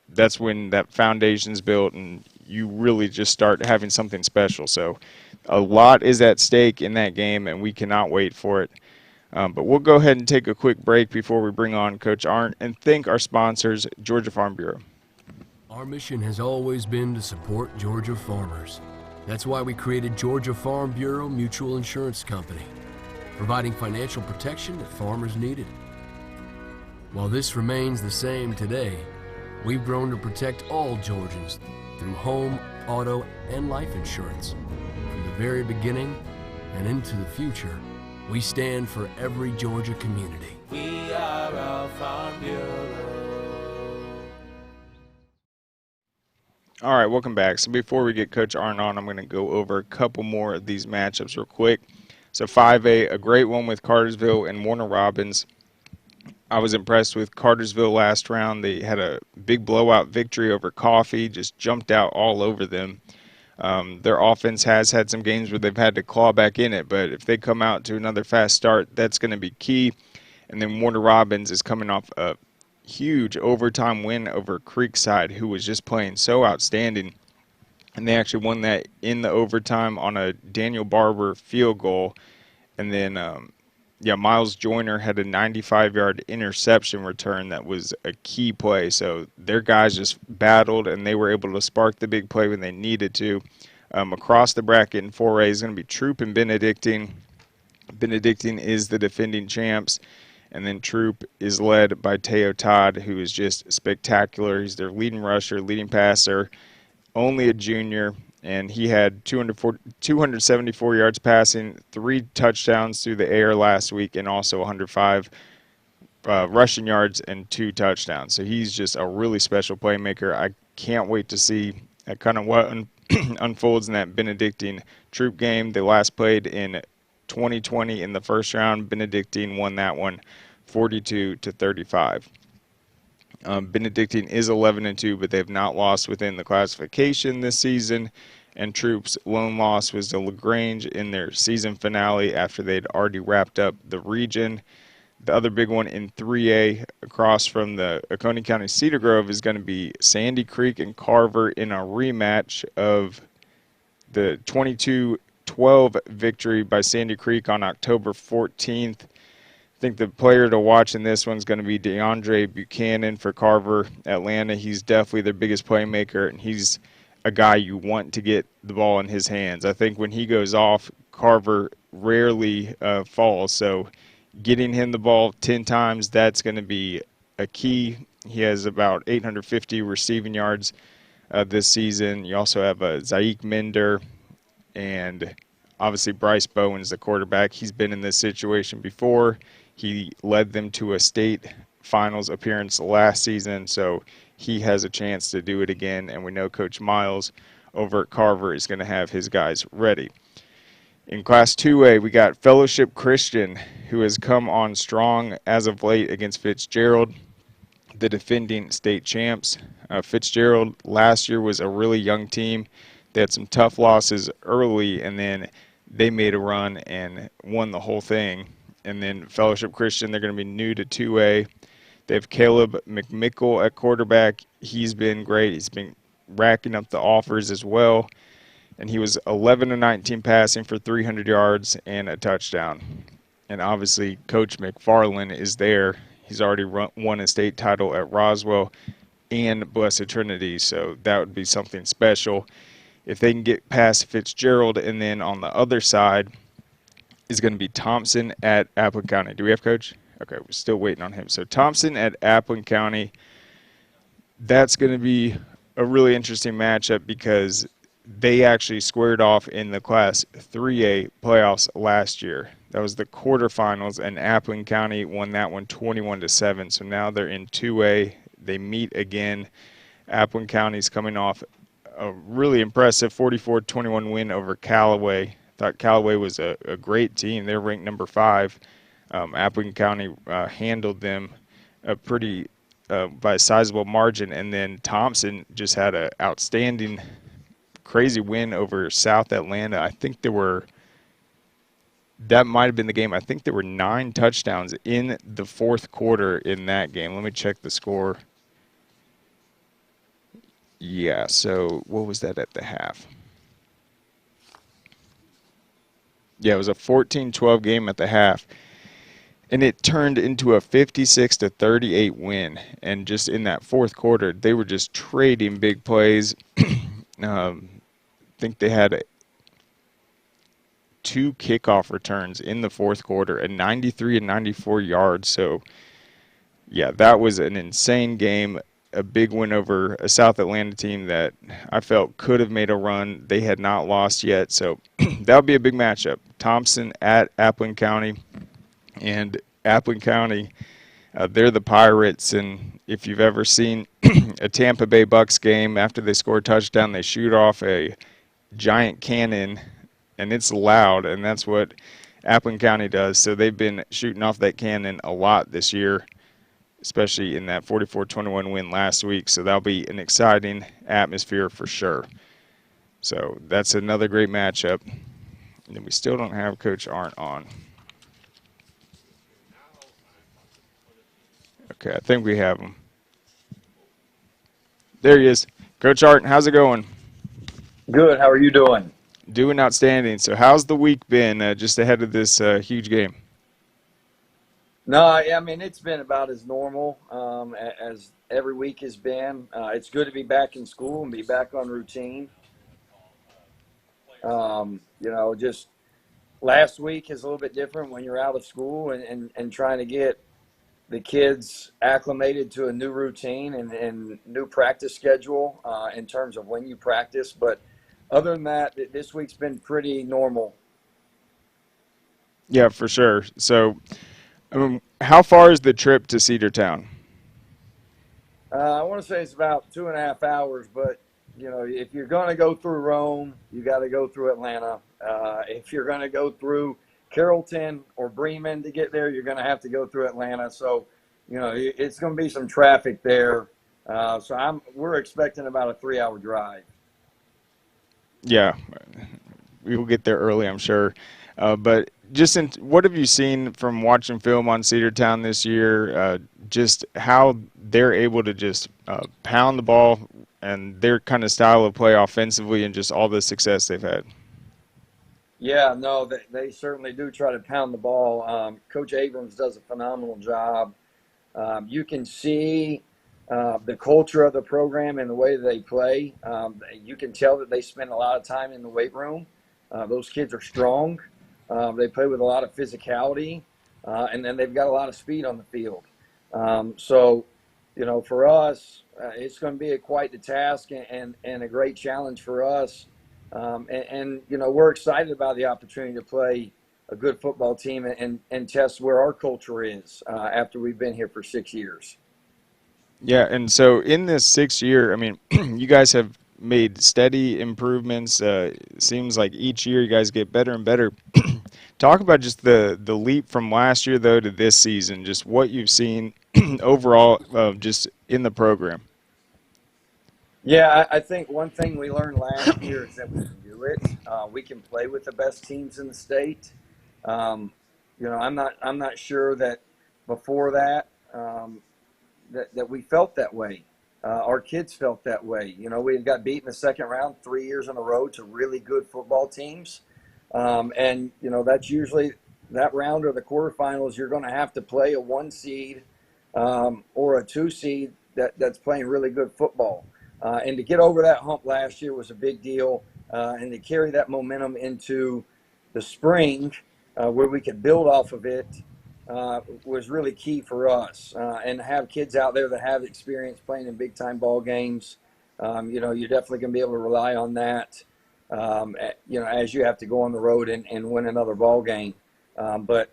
[SPEAKER 1] that's when that foundation's built and you really just start having something special. So a lot is at stake in that game, and we cannot wait for it. But we'll go ahead and take a quick break before we bring on Coach Aurandt and thank our sponsors, Georgia Farm Bureau.
[SPEAKER 3] Our mission has always been to support Georgia farmers. That's why we created Georgia Farm Bureau Mutual Insurance Company, providing financial protection that farmers needed. While this remains the same today, we've grown to protect all Georgians through home, auto, and life insurance. From the very beginning and into the future, we stand for every Georgia community.
[SPEAKER 4] We are our Farm Bureau.
[SPEAKER 1] All right, welcome back. So before we get Coach Aurandt on, I'm going to go over a couple more of these matchups real quick. So 5A, a great one with Cartersville and Warner Robins. I was impressed with Cartersville last round. They had a big blowout victory over Coffee, just jumped out all over them. Their offense has had some games where they've had to claw back in it, but if they come out to another fast start, that's going to be key. And then Warner Robins is coming off a huge overtime win over Creekside, who was just playing so outstanding. And they actually won that in the overtime on a Daniel Barber field goal. And then, Miles Joyner had a 95-yard interception return that was a key play. So their guys just battled, and they were able to spark the big play when they needed to. Across the bracket in 4A is going to be Troop and Benedictine. Benedictine is the defending champs. And then Troop is led by Teo Todd, who is just spectacular. He's their leading rusher, leading passer, only a junior, and he had 274 yards passing, 3 touchdowns through the air last week, and also 105 rushing yards and 2 touchdowns. So he's just a really special playmaker. I can't wait to see kind of what unfolds in that Benedictine Troop game. They last played in 2020 in the first round. Benedictine won that one 42-35. Benedictine is 11-2, but they have not lost within the classification this season. And Troop's lone loss was to LaGrange in their season finale after they'd already wrapped up the region. The other big one in 3A across from the Oconee County Cedar Grove is going to be Sandy Creek and Carver in a rematch of the 22-12 victory by Sandy Creek on October 14th. I think the player to watch in this one is going to be DeAndre Buchanan for Carver, Atlanta. He's definitely their biggest playmaker, and he's a guy you want to get the ball in his hands. I think when he goes off, Carver rarely falls. So getting him the ball 10 times, that's going to be a key. He has about 850 receiving yards this season. You also have Zaik Mender, and obviously Bryce Bowen's the quarterback. He's been in this situation before. He led them to a state finals appearance last season, so he has a chance to do it again, and we know Coach Miles over at Carver is going to have his guys ready. In Class 2A, we got Fellowship Christian, who has come on strong as of late against Fitzgerald, the defending state champs. Fitzgerald last year was a really young team. They had some tough losses early, and then they made a run and won the whole thing. And then Fellowship Christian, they're going to be new to 2A. They have Caleb McMickle at quarterback. He's been great. He's been racking up the offers as well. And he was 11-19 passing for 300 yards and a touchdown. And obviously, Coach McFarland is there. He's already won a state title at Roswell. and Blessed Trinity. So that would be something special if they can get past Fitzgerald. And then on the other side is going to be Thompson at Appleton County. Do we have Coach? Okay, we're still waiting on him. So Thompson at Appleton County. That's going to be a really interesting matchup because they actually squared off in the Class 3A playoffs last year. That was the quarterfinals, and Appleton County won that one 21-7. So now they're in 2A. They meet again. Appleton County's coming off a really impressive 44-21 win over Callaway. Thought Callaway was a great team. They're ranked number 5. Appleton County handled them pretty by a sizable margin, and then Thompson just had an outstanding, crazy win over South Atlanta. I think that might have been the game. I think there were 9 touchdowns in the fourth quarter in that game. Let me check the score. Yeah, so what was that at the half? Yeah, it was a 14-12 game at the half. And it turned into a 56-38 win. And just in that fourth quarter, they were just trading big plays. I think they had 2 kickoff returns in the fourth quarter at 93 and 94 yards. So, yeah, that was an insane game. A big win over a South Atlanta team that I felt could have made a run. They had not lost yet. So that'll be a big matchup. Thompson at Appleton County. And Appleton County, they're the Pirates. And if you've ever seen a Tampa Bay Bucks game, after they score a touchdown, they shoot off a giant cannon, and it's loud. And that's what Appleton County does. So they've been shooting off that cannon a lot this year, especially in that 44-21 win last week. So that'll be an exciting atmosphere for sure. So that's another great matchup. And then we still don't have Coach Aurandt on. Okay, I think we have him. There he is. Coach Aurandt, how's it going?
[SPEAKER 5] Good. How are you doing?
[SPEAKER 1] Doing outstanding. So how's the week been just ahead of this huge game?
[SPEAKER 5] No, I mean, it's been about as normal as every week has been. It's good to be back in school and be back on routine. Just last week is a little bit different when you're out of school and trying to get the kids acclimated to a new routine and new practice schedule in terms of when you practice. But other than that, this week's been pretty normal.
[SPEAKER 1] Yeah, for sure. So, how far is the trip to Cedartown?
[SPEAKER 5] I want to say it's about 2.5 hours, but if you're going to go through Rome, you got to go through Atlanta. If you're going to go through Carrollton or Bremen to get there, you're going to have to go through Atlanta. So, it's going to be some traffic there. We're expecting about a 3-hour drive.
[SPEAKER 1] Yeah, we will get there early, I'm sure. But what have you seen from watching film on Cedartown this year? Just how they're able to just pound the ball and their kind of style of play offensively and just all the success they've had.
[SPEAKER 5] Yeah, no, they certainly do try to pound the ball. Coach Abrams does a phenomenal job. You can see the culture of the program and the way they play. You can tell that they spend a lot of time in the weight room. Those kids are strong. They play with a lot of physicality, and then they've got a lot of speed on the field. For us, it's going to be quite the task and a great challenge for us. We're excited about the opportunity to play a good football team and test where our culture is after we've been here for 6 years.
[SPEAKER 1] Yeah, and so in this 6th year, you guys have made steady improvements. Seems like each year you guys get better and better. Talk about just the leap from last year, though, to this season, just what you've seen overall just in the program.
[SPEAKER 5] Yeah, I think one thing we learned last year is that we can do it. We can play with the best teams in the state. I'm not sure that before that that we felt that way. Our kids felt that way. We got beat in the second round 3 years in a row to really good football teams. That's usually that round or the quarterfinals. You're going to have to play a 1 seed or a 2 seed that's playing really good football. And to get over that hump last year was a big deal, and to carry that momentum into the spring where we could build off of it was really key for us. And to have kids out there that have experience playing in big-time ball games, you're definitely going to be able to rely on that, as you have to go on the road and win another ball game. But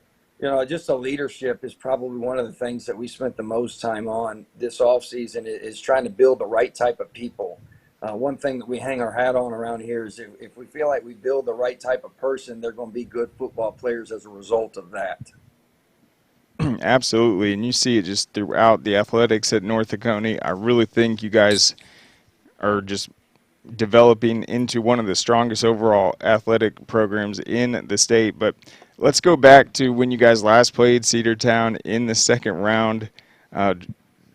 [SPEAKER 5] just the leadership is probably one of the things that we spent the most time on this offseason is trying to build the right type of people. One thing that we hang our hat on around here is if we feel like we build the right type of person, they're going to be good football players as a result of that.
[SPEAKER 1] Absolutely, and you see it just throughout the athletics at North Oconee. I really think you guys are just developing into one of the strongest overall athletic programs in the state. But let's go back to when you guys last played Cedartown in the second round.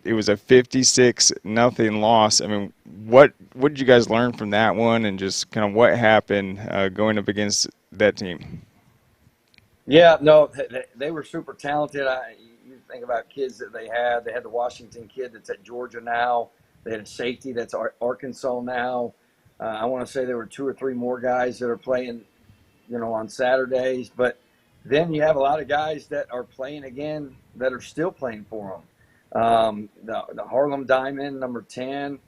[SPEAKER 1] It was a 56-0 loss. I mean, what did you guys learn from that one, and just kind of what happened going up against that team?
[SPEAKER 5] Yeah, no, they were super talented. You think about kids that they had. They had the Washington kid that's at Georgia now. They had a safety that's Arkansas now. I want to say there were 2 or 3 more guys that are playing, on Saturdays. But then you have a lot of guys that are playing again that are still playing for them. The Harlem Diamond, number 10.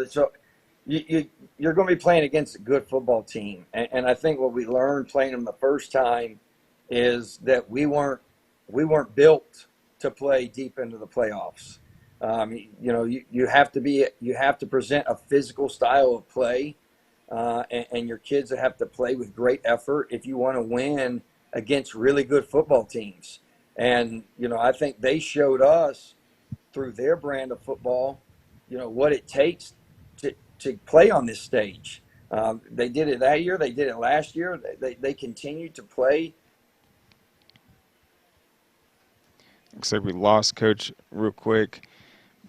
[SPEAKER 5] So you're going to be playing against a good football team. And I think what we learned playing them the first time is that we weren't built to play deep into the playoffs. You have to present a physical style of play, and your kids have to play with great effort if you want to win against really good football teams. And I think they showed us through their brand of football, what it takes to play on this stage. They did it that year. They did it last year. They continued to play.
[SPEAKER 1] Looks like we lost Coach real quick.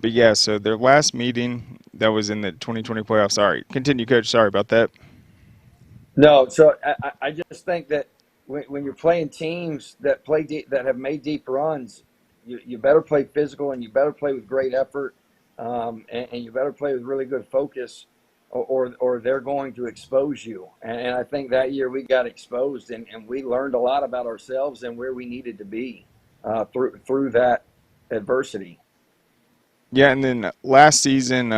[SPEAKER 1] But yeah, so their last meeting, that was in the 2020 playoffs. Sorry. Continue, Coach. Sorry about that.
[SPEAKER 5] No, so I just think that when you're playing teams that play deep, that have made deep runs, you better play physical, and you better play with great effort, and you better play with really good focus, or they're going to expose you. And I think that year we got exposed, and we learned a lot about ourselves and where we needed to be through that adversity.
[SPEAKER 1] Yeah, and then last season,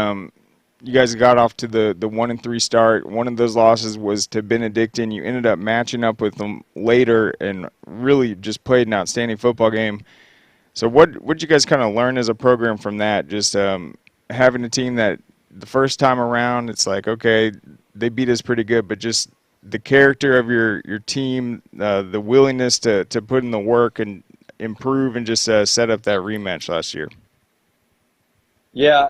[SPEAKER 1] you guys got off to the 1-3 start. One of those losses was to Benedictine. You ended up matching up with them later and really just played an outstanding football game. So what did you guys kind of learn as a program from that? Just having a team that the first time around, it's like, okay, they beat us pretty good, but just the character of your team, the willingness to put in the work and improve and just set up that rematch last year.
[SPEAKER 5] Yeah,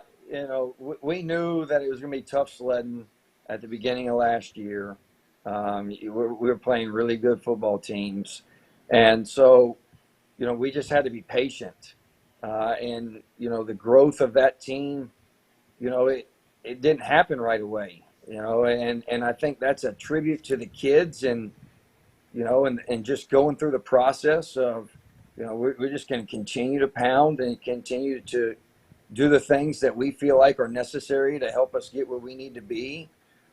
[SPEAKER 5] we knew that it was going to be tough sledding at the beginning of last year. We were playing really good football teams. And so, we just had to be patient. And, the growth of that team, it didn't happen right away, and I think that's a tribute to the kids and just going through the process of, we're just going to continue to pound and continue to do the things that we feel like are necessary to help us get where we need to be,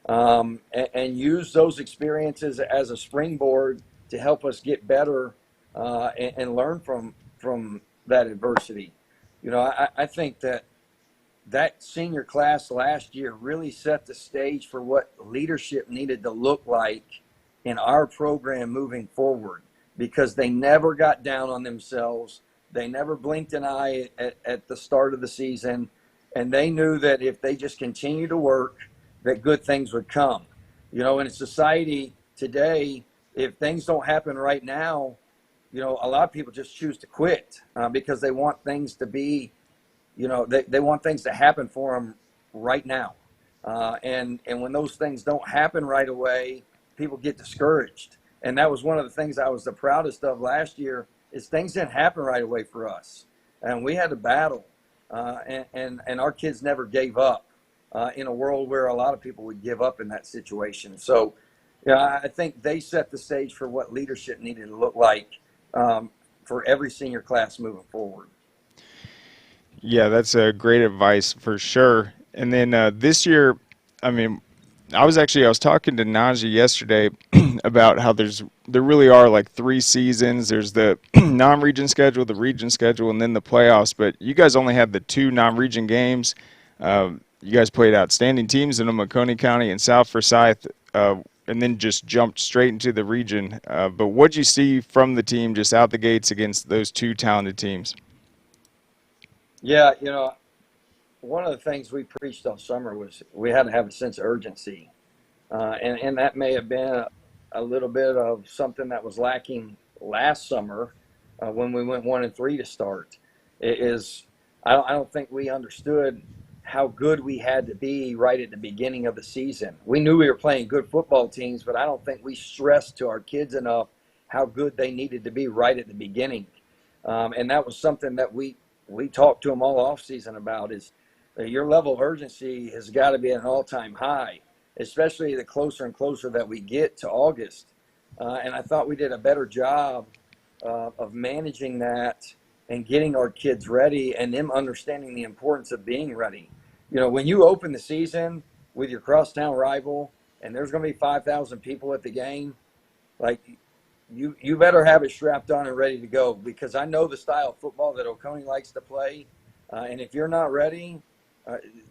[SPEAKER 5] and use those experiences as a springboard to help us get better and learn from that adversity. I think that senior class last year really set the stage for what leadership needed to look like in our program moving forward, because they never got down on themselves. They never blinked an eye at the start of the season, and they knew that if they just continued to work, that good things would come. In a society today, if things don't happen right now, a lot of people just choose to quit because they want things to be, they want things to happen for them right now. And when those things don't happen right away, people get discouraged. And that was one of the things I was the proudest of last year, is things didn't happen right away for us. And we had to battle. And our kids never gave up in a world where a lot of people would give up in that situation. So, I think they set the stage for what leadership needed to look like for every senior class moving forward.
[SPEAKER 1] Yeah, that's a great advice for sure. And then this year, I mean, I was talking to Najee yesterday about how there really are like three seasons. There's the non-region schedule, the region schedule, and then the playoffs. But you guys only had the two non-region games. You guys played outstanding teams in Oconee County and South Forsyth, and then just jumped straight into the region. But what'd you see from the team just out the gates against those two talented teams?
[SPEAKER 5] Yeah, one of the things we preached all summer was we had to have a sense of urgency. And that may have been a little bit of something that was lacking last summer when we went 1-3 to start. It is I don't think we understood how good we had to be right at the beginning of the season. We knew we were playing good football teams, but I don't think we stressed to our kids enough how good they needed to be right at the beginning. And that was something that we talked to them all off season about is your level of urgency has got to be at an all-time high, especially the closer and closer that we get to August. And I thought we did a better job of managing that and getting our kids ready and them understanding the importance of being ready. When you open the season with your crosstown rival and there's going to be 5,000 people at the game, like you better have it strapped on and ready to go, because I know the style of football that Oconee likes to play. And if you're not ready,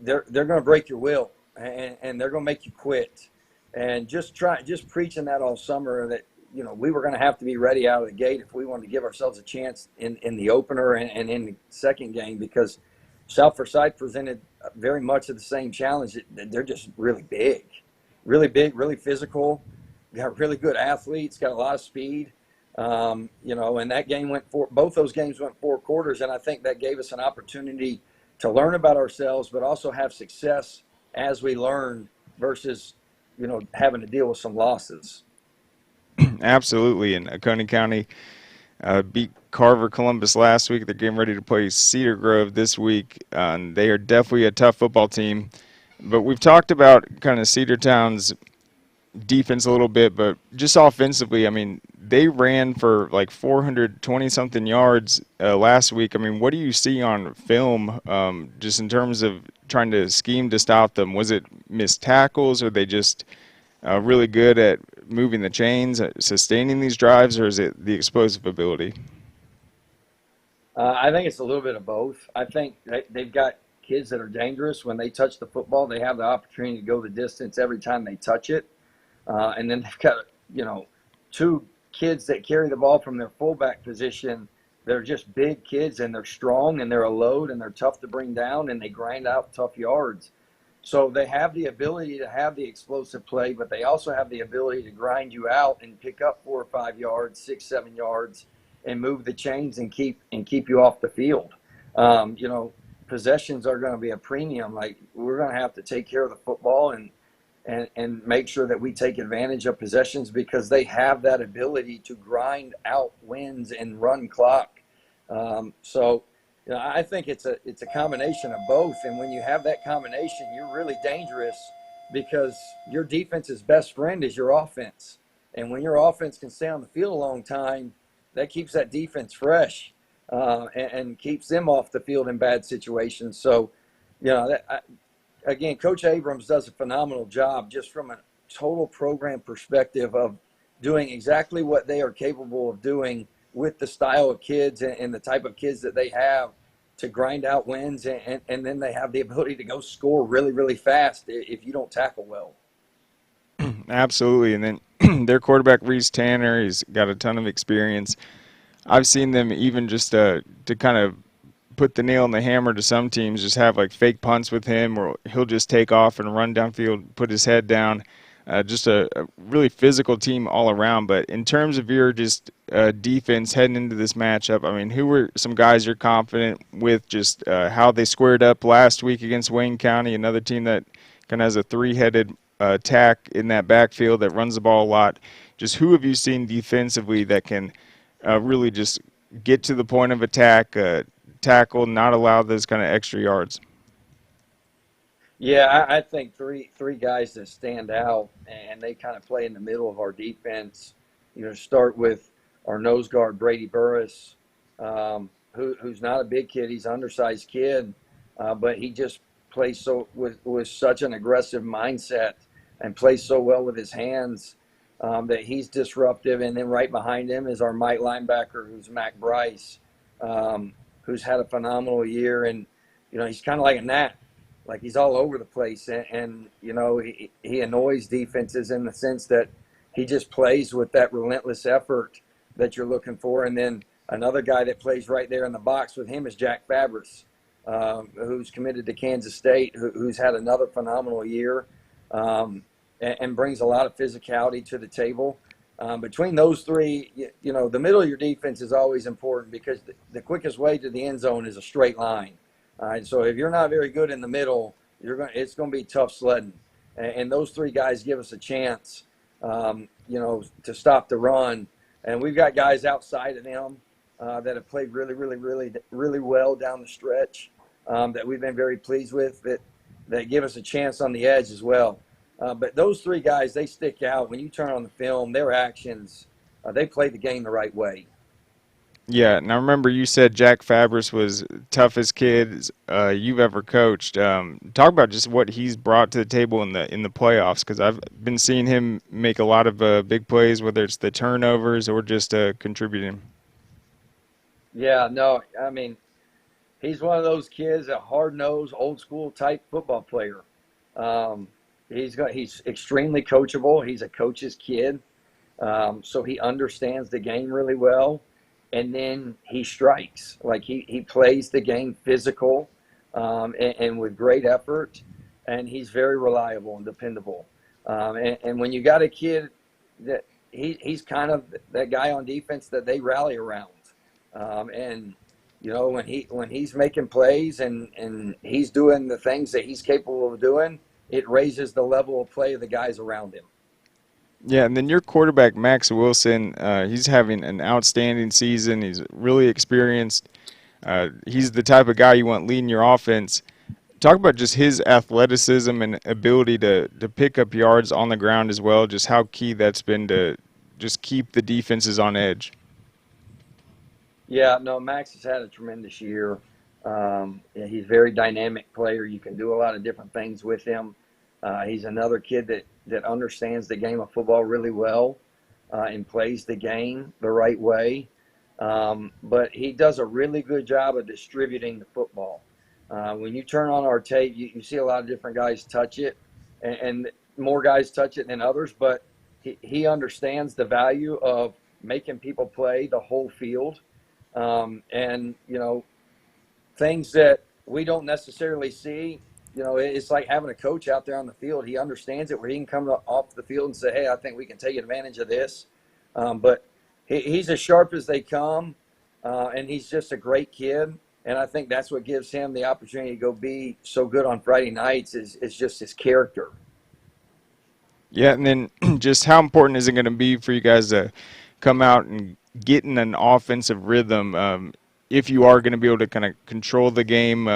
[SPEAKER 5] they're going to break your will and they're going to make you quit. And just preaching that all summer that, we were going to have to be ready out of the gate if we wanted to give ourselves a chance in the opener and in the second game, because South Forsyth presented very much of the same challenge. They're just really big, really physical, got really good athletes, got a lot of speed. And that game both those games went 4 quarters. And I think that gave us an opportunity to learn about ourselves, but also have success as we learn versus, having to deal with some losses.
[SPEAKER 1] Absolutely. And Oconee County beat Carver Columbus last week. They're getting ready to play Cedar Grove this week. And they are definitely a tough football team. But we've talked about kind of Cedartown's defense a little bit, but just offensively, I mean, they ran for like 420 something yards last week. I mean, what do you see on film just in terms of trying to scheme to stop them? Was it missed tackles? Or are they just really good at moving the chains, sustaining these drives, or is it the explosive ability?
[SPEAKER 5] I think it's a little bit of both. I think they've got kids that are dangerous. When they touch the football, they have the opportunity to go the distance every time they touch it. And then they've got, 2 kids that carry the ball from their fullback position. They're just big kids, and they're strong, and they're a load, and they're tough to bring down, and they grind out tough yards. So they have the ability to have the explosive play, but they also have the ability to grind you out and pick up 4 or 5 yards, 6, 7 yards, and move the chains and keep you off the field. Possessions are going to be a premium. Like, we're going to have to take care of the football and make sure that we take advantage of possessions, because they have that ability to grind out wins and run clock. I think it's a combination of both. And when you have that combination, you're really dangerous, because your defense's best friend is your offense. And when your offense can stay on the field a long time, that keeps that defense fresh and keeps them off the field in bad situations. So, again, Coach Abrams does a phenomenal job just from a total program perspective of doing exactly what they are capable of doing with the style of kids and the type of kids that they have to grind out wins. And then they have the ability to go score really, really fast if you don't tackle well.
[SPEAKER 1] Absolutely. And then their quarterback, Reese Tanner, he's got a ton of experience. I've seen them even just to kind of put the nail in the hammer to some teams, just have like fake punts with him, or he'll just take off and run downfield, put his head down. Just a really physical team all around. But in terms of your just defense heading into this matchup, I mean, who were some guys you're confident with, just how they squared up last week against Wayne County, another team that kind of has a 3-headed attack in that backfield that runs the ball a lot? Just who have you seen defensively that can really just get to the point of attack, tackle, not allow those kind of extra yards?
[SPEAKER 5] Yeah, I think three guys that stand out, and they kind of play in the middle of our defense. Start with our nose guard, Brady Burris. who's not a big kid. He's an undersized kid, but he just plays with such an aggressive mindset and plays so well with his hands that he's disruptive. And then right behind him is our Mike linebacker, who's Mac Bryce, who's had a phenomenal year. And, he's kind of like a gnat. Like he's all over the place. And he annoys defenses in the sense that he just plays with that relentless effort that you're looking for. And then another guy that plays right there in the box with him is Jack Fabris, who's committed to Kansas State, who's had another phenomenal year and brings a lot of physicality to the table. Between those three, the middle of your defense is always important because the quickest way to the end zone is a straight line. All right, so if you're not very good in the middle, it's going to be tough sledding. And those three guys give us a chance, to stop the run. And we've got guys outside of them that have played really, really, really, really well down the stretch that we've been very pleased with that give us a chance on the edge as well. But those three guys, they stick out. When you turn on the film, their actions, they play the game the right way.
[SPEAKER 1] Yeah, and I remember you said Jack Fabris was toughest kid you've ever coached. Talk about just what he's brought to the table in the playoffs, because I've been seeing him make a lot of big plays, whether it's the turnovers or just contributing.
[SPEAKER 5] Yeah, no, I mean, he's one of those kids, a hard-nosed, old-school type football player. He's extremely coachable. He's a coach's kid, so he understands the game really well. And then he strikes. Like he plays the game physical and with great effort, and he's very reliable and dependable. And when you got a kid that he's kind of that guy on defense that they rally around. And when he's making plays and he's doing the things that he's capable of doing, it raises the level of play of the guys around him.
[SPEAKER 1] Yeah, and then your quarterback, Max Wilson, he's having an outstanding season. He's really experienced. He's the type of guy you want leading your offense. Talk about just his athleticism and ability to pick up yards on the ground as well, just how key that's been to just keep the defenses on edge.
[SPEAKER 5] Yeah, no, Max has had a tremendous year. He's a very dynamic player. You can do a lot of different things with him. He's another kid that understands the game of football really well and plays the game the right way. But he does a really good job of distributing the football. When you turn on our tape, you see a lot of different guys touch it, and more guys touch it than others. But he understands the value of making people play the whole field. And, things that we don't necessarily see. It's like having a coach out there on the field. He understands it where he can come off the field and say, hey, I think we can take advantage of this. But he's as sharp as they come, and he's just a great kid. And I think that's what gives him the opportunity to go be so good on Friday nights is just his character.
[SPEAKER 1] Yeah, and then just how important is it going to be for you guys to come out and get in an offensive rhythm if you are going to be able to kind of control the game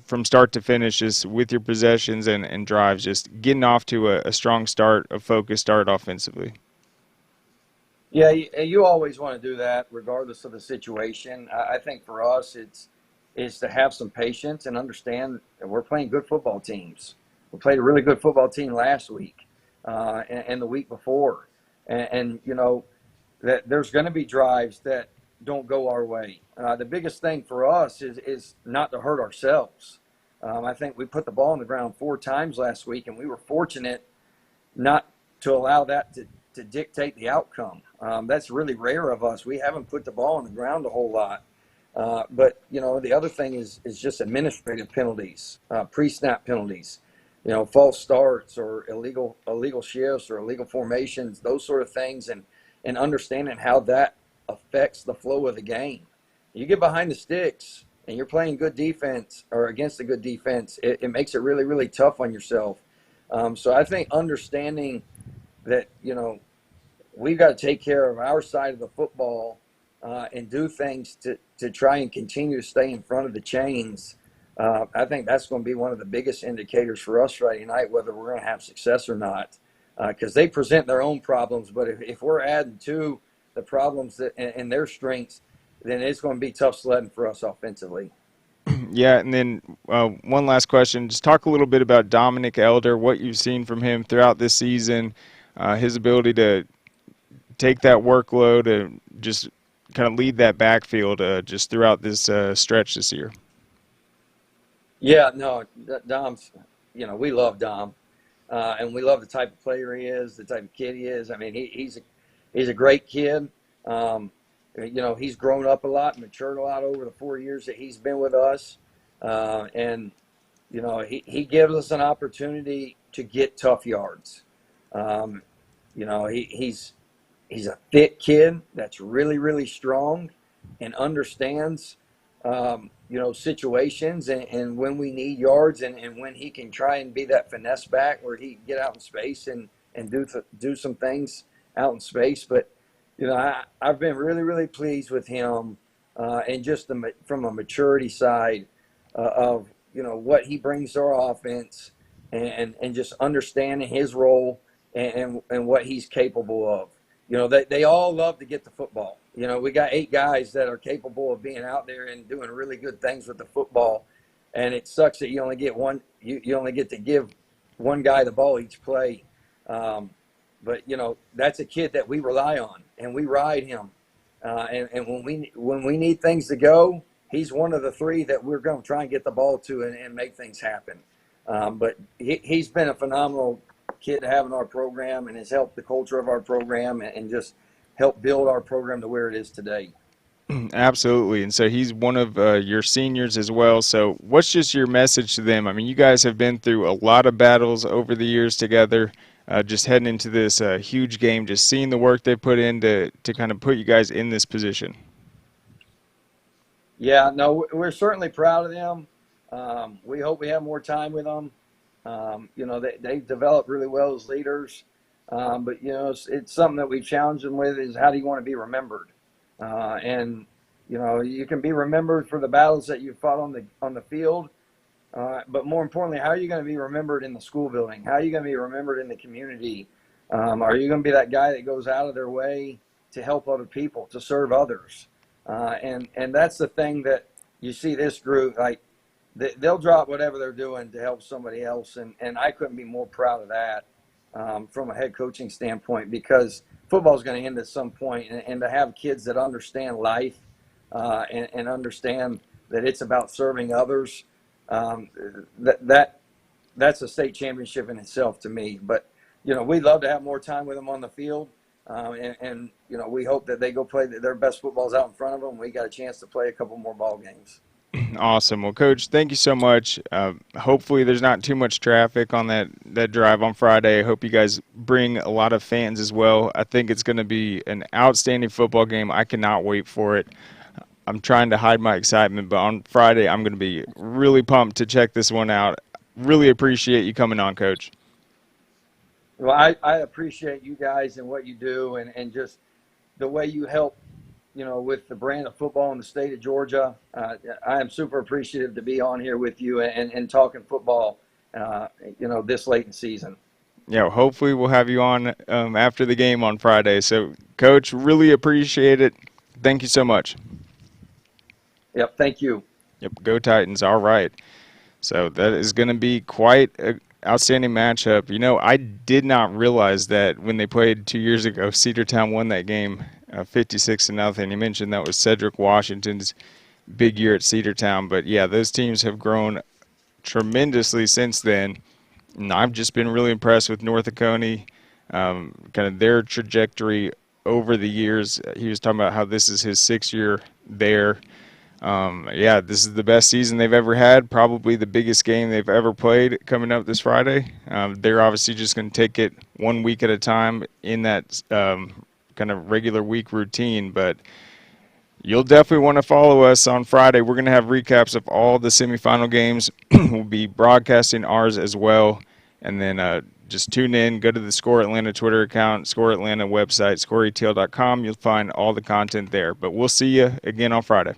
[SPEAKER 1] from start to finish, just with your possessions and drives, just getting off to a strong start, a focused start offensively?
[SPEAKER 5] Yeah, you always want to do that regardless of the situation. I think for us it's to have some patience and understand that we're playing good football teams. We played a really good football team last week and the week before. And that there's going to be drives that don't go our way. The biggest thing for us is not to hurt ourselves. I think we put the ball on the ground 4 times last week, and we were fortunate not to allow that to dictate the outcome. That's really rare of us. We haven't put the ball on the ground a whole lot. But the other thing is just administrative penalties, pre-snap penalties, false starts or illegal shifts or illegal formations, those sort of things, and understanding how that affects the flow of the game. You get behind the sticks and you're playing good defense or against a good defense, it makes it really, really tough on yourself. So I think understanding that, we've got to take care of our side of the football and do things to try and continue to stay in front of the chains. I think that's going to be one of the biggest indicators for us Friday night, whether we're going to have success or not, because they present their own problems. But if we're adding to the problems and their strengths, then it's going to be tough sledding for us offensively.
[SPEAKER 1] Yeah, and then one last question. Just talk a little bit about Dominic Elder, what you've seen from him throughout this season, his ability to take that workload and just kind of lead that backfield just throughout this stretch this year.
[SPEAKER 5] Yeah, no, Dom's, we love Dom. And we love the type of player he is, the type of kid he is. I mean, he's a great kid. He's grown up a lot, matured a lot over the 4 years that he's been with us. And he gives us an opportunity to get tough yards. He's a thick kid that's really, really strong and understands, situations and when we need yards and when he can try and be that finesse back where he can get out in space and do some things out in space. But, I've been really, really pleased with him and just from a maturity side of, what he brings to our offense and just understanding his role and what he's capable of. They all love to get the football. We got 8 guys that are capable of being out there and doing really good things with the football. And it sucks that you only get one, you only get to give one guy the ball each play. But that's a kid that we rely on and we ride him. And when we need things to go, he's one of the 3 that we're going to try and get the ball to and make things happen. But he's been a phenomenal kid to have in our program and has helped the culture of our program and just helped build our program to where it is today.
[SPEAKER 1] Absolutely. And so he's one of your seniors as well. So what's just your message to them? I mean, you guys have been through a lot of battles over the years together, just heading into this huge game, just seeing the work they put in to kind of put you guys in this position.
[SPEAKER 5] Yeah, no, we're certainly proud of them. We hope we have more time with them. They've developed really well as leaders. But, it's something that we've challenged them with is how do you want to be remembered? And you can be remembered for the battles that you fought on the field. But more importantly, how are you going to be remembered in the school building? How are you going to be remembered in the community? Are you going to be that guy that goes out of their way to help other people, to serve others? And that's the thing that you see this group, like, they'll drop whatever they're doing to help somebody else. And I couldn't be more proud of that from a head coaching standpoint, because football is going to end at some point. And to have kids that understand life and understand that it's about serving others, that's a state championship in itself to me. But, we'd love to have more time with them on the field. And we hope that they go play their best footballs out in front of them. We got a chance to play a couple more ball games.
[SPEAKER 1] Awesome. Well, Coach, thank you so much. Hopefully there's not too much traffic on that drive on Friday. I hope you guys bring a lot of fans as well. I think it's going to be an outstanding football game. I cannot wait for it. I'm trying to hide my excitement, but on Friday I'm going to be really pumped to check this one out. Really appreciate you coming on, Coach.
[SPEAKER 5] Well, I appreciate you guys and what you do and just the way you help, with the brand of football in the state of Georgia. I am super appreciative to be on here with you and talking football, this late in season.
[SPEAKER 1] Yeah, hopefully we'll have you on after the game on Friday. So, Coach, really appreciate it. Thank you so much.
[SPEAKER 5] Yep, thank you.
[SPEAKER 1] Yep, go Titans. All right. So that is going to be quite an outstanding matchup. I did not realize that when they played 2 years ago, Cedartown won that game 56-0. You mentioned that was Cedric Washington's big year at Cedartown. But, yeah, those teams have grown tremendously since then. And I've just been really impressed with North Oconee, kind of their trajectory over the years. He was talking about how this is his 6th year there. Yeah, this is the best season they've ever had, probably the biggest game they've ever played coming up this Friday. They're obviously just going to take it 1 week at a time in that kind of regular week routine, but you'll definitely want to follow us on Friday. We're going to have recaps of all the semifinal games. We'll be broadcasting ours as well, and then just tune in, go to the Score Atlanta Twitter account, Score Atlanta website, scoreatl.com. You'll find all the content there, but we'll see you again on Friday.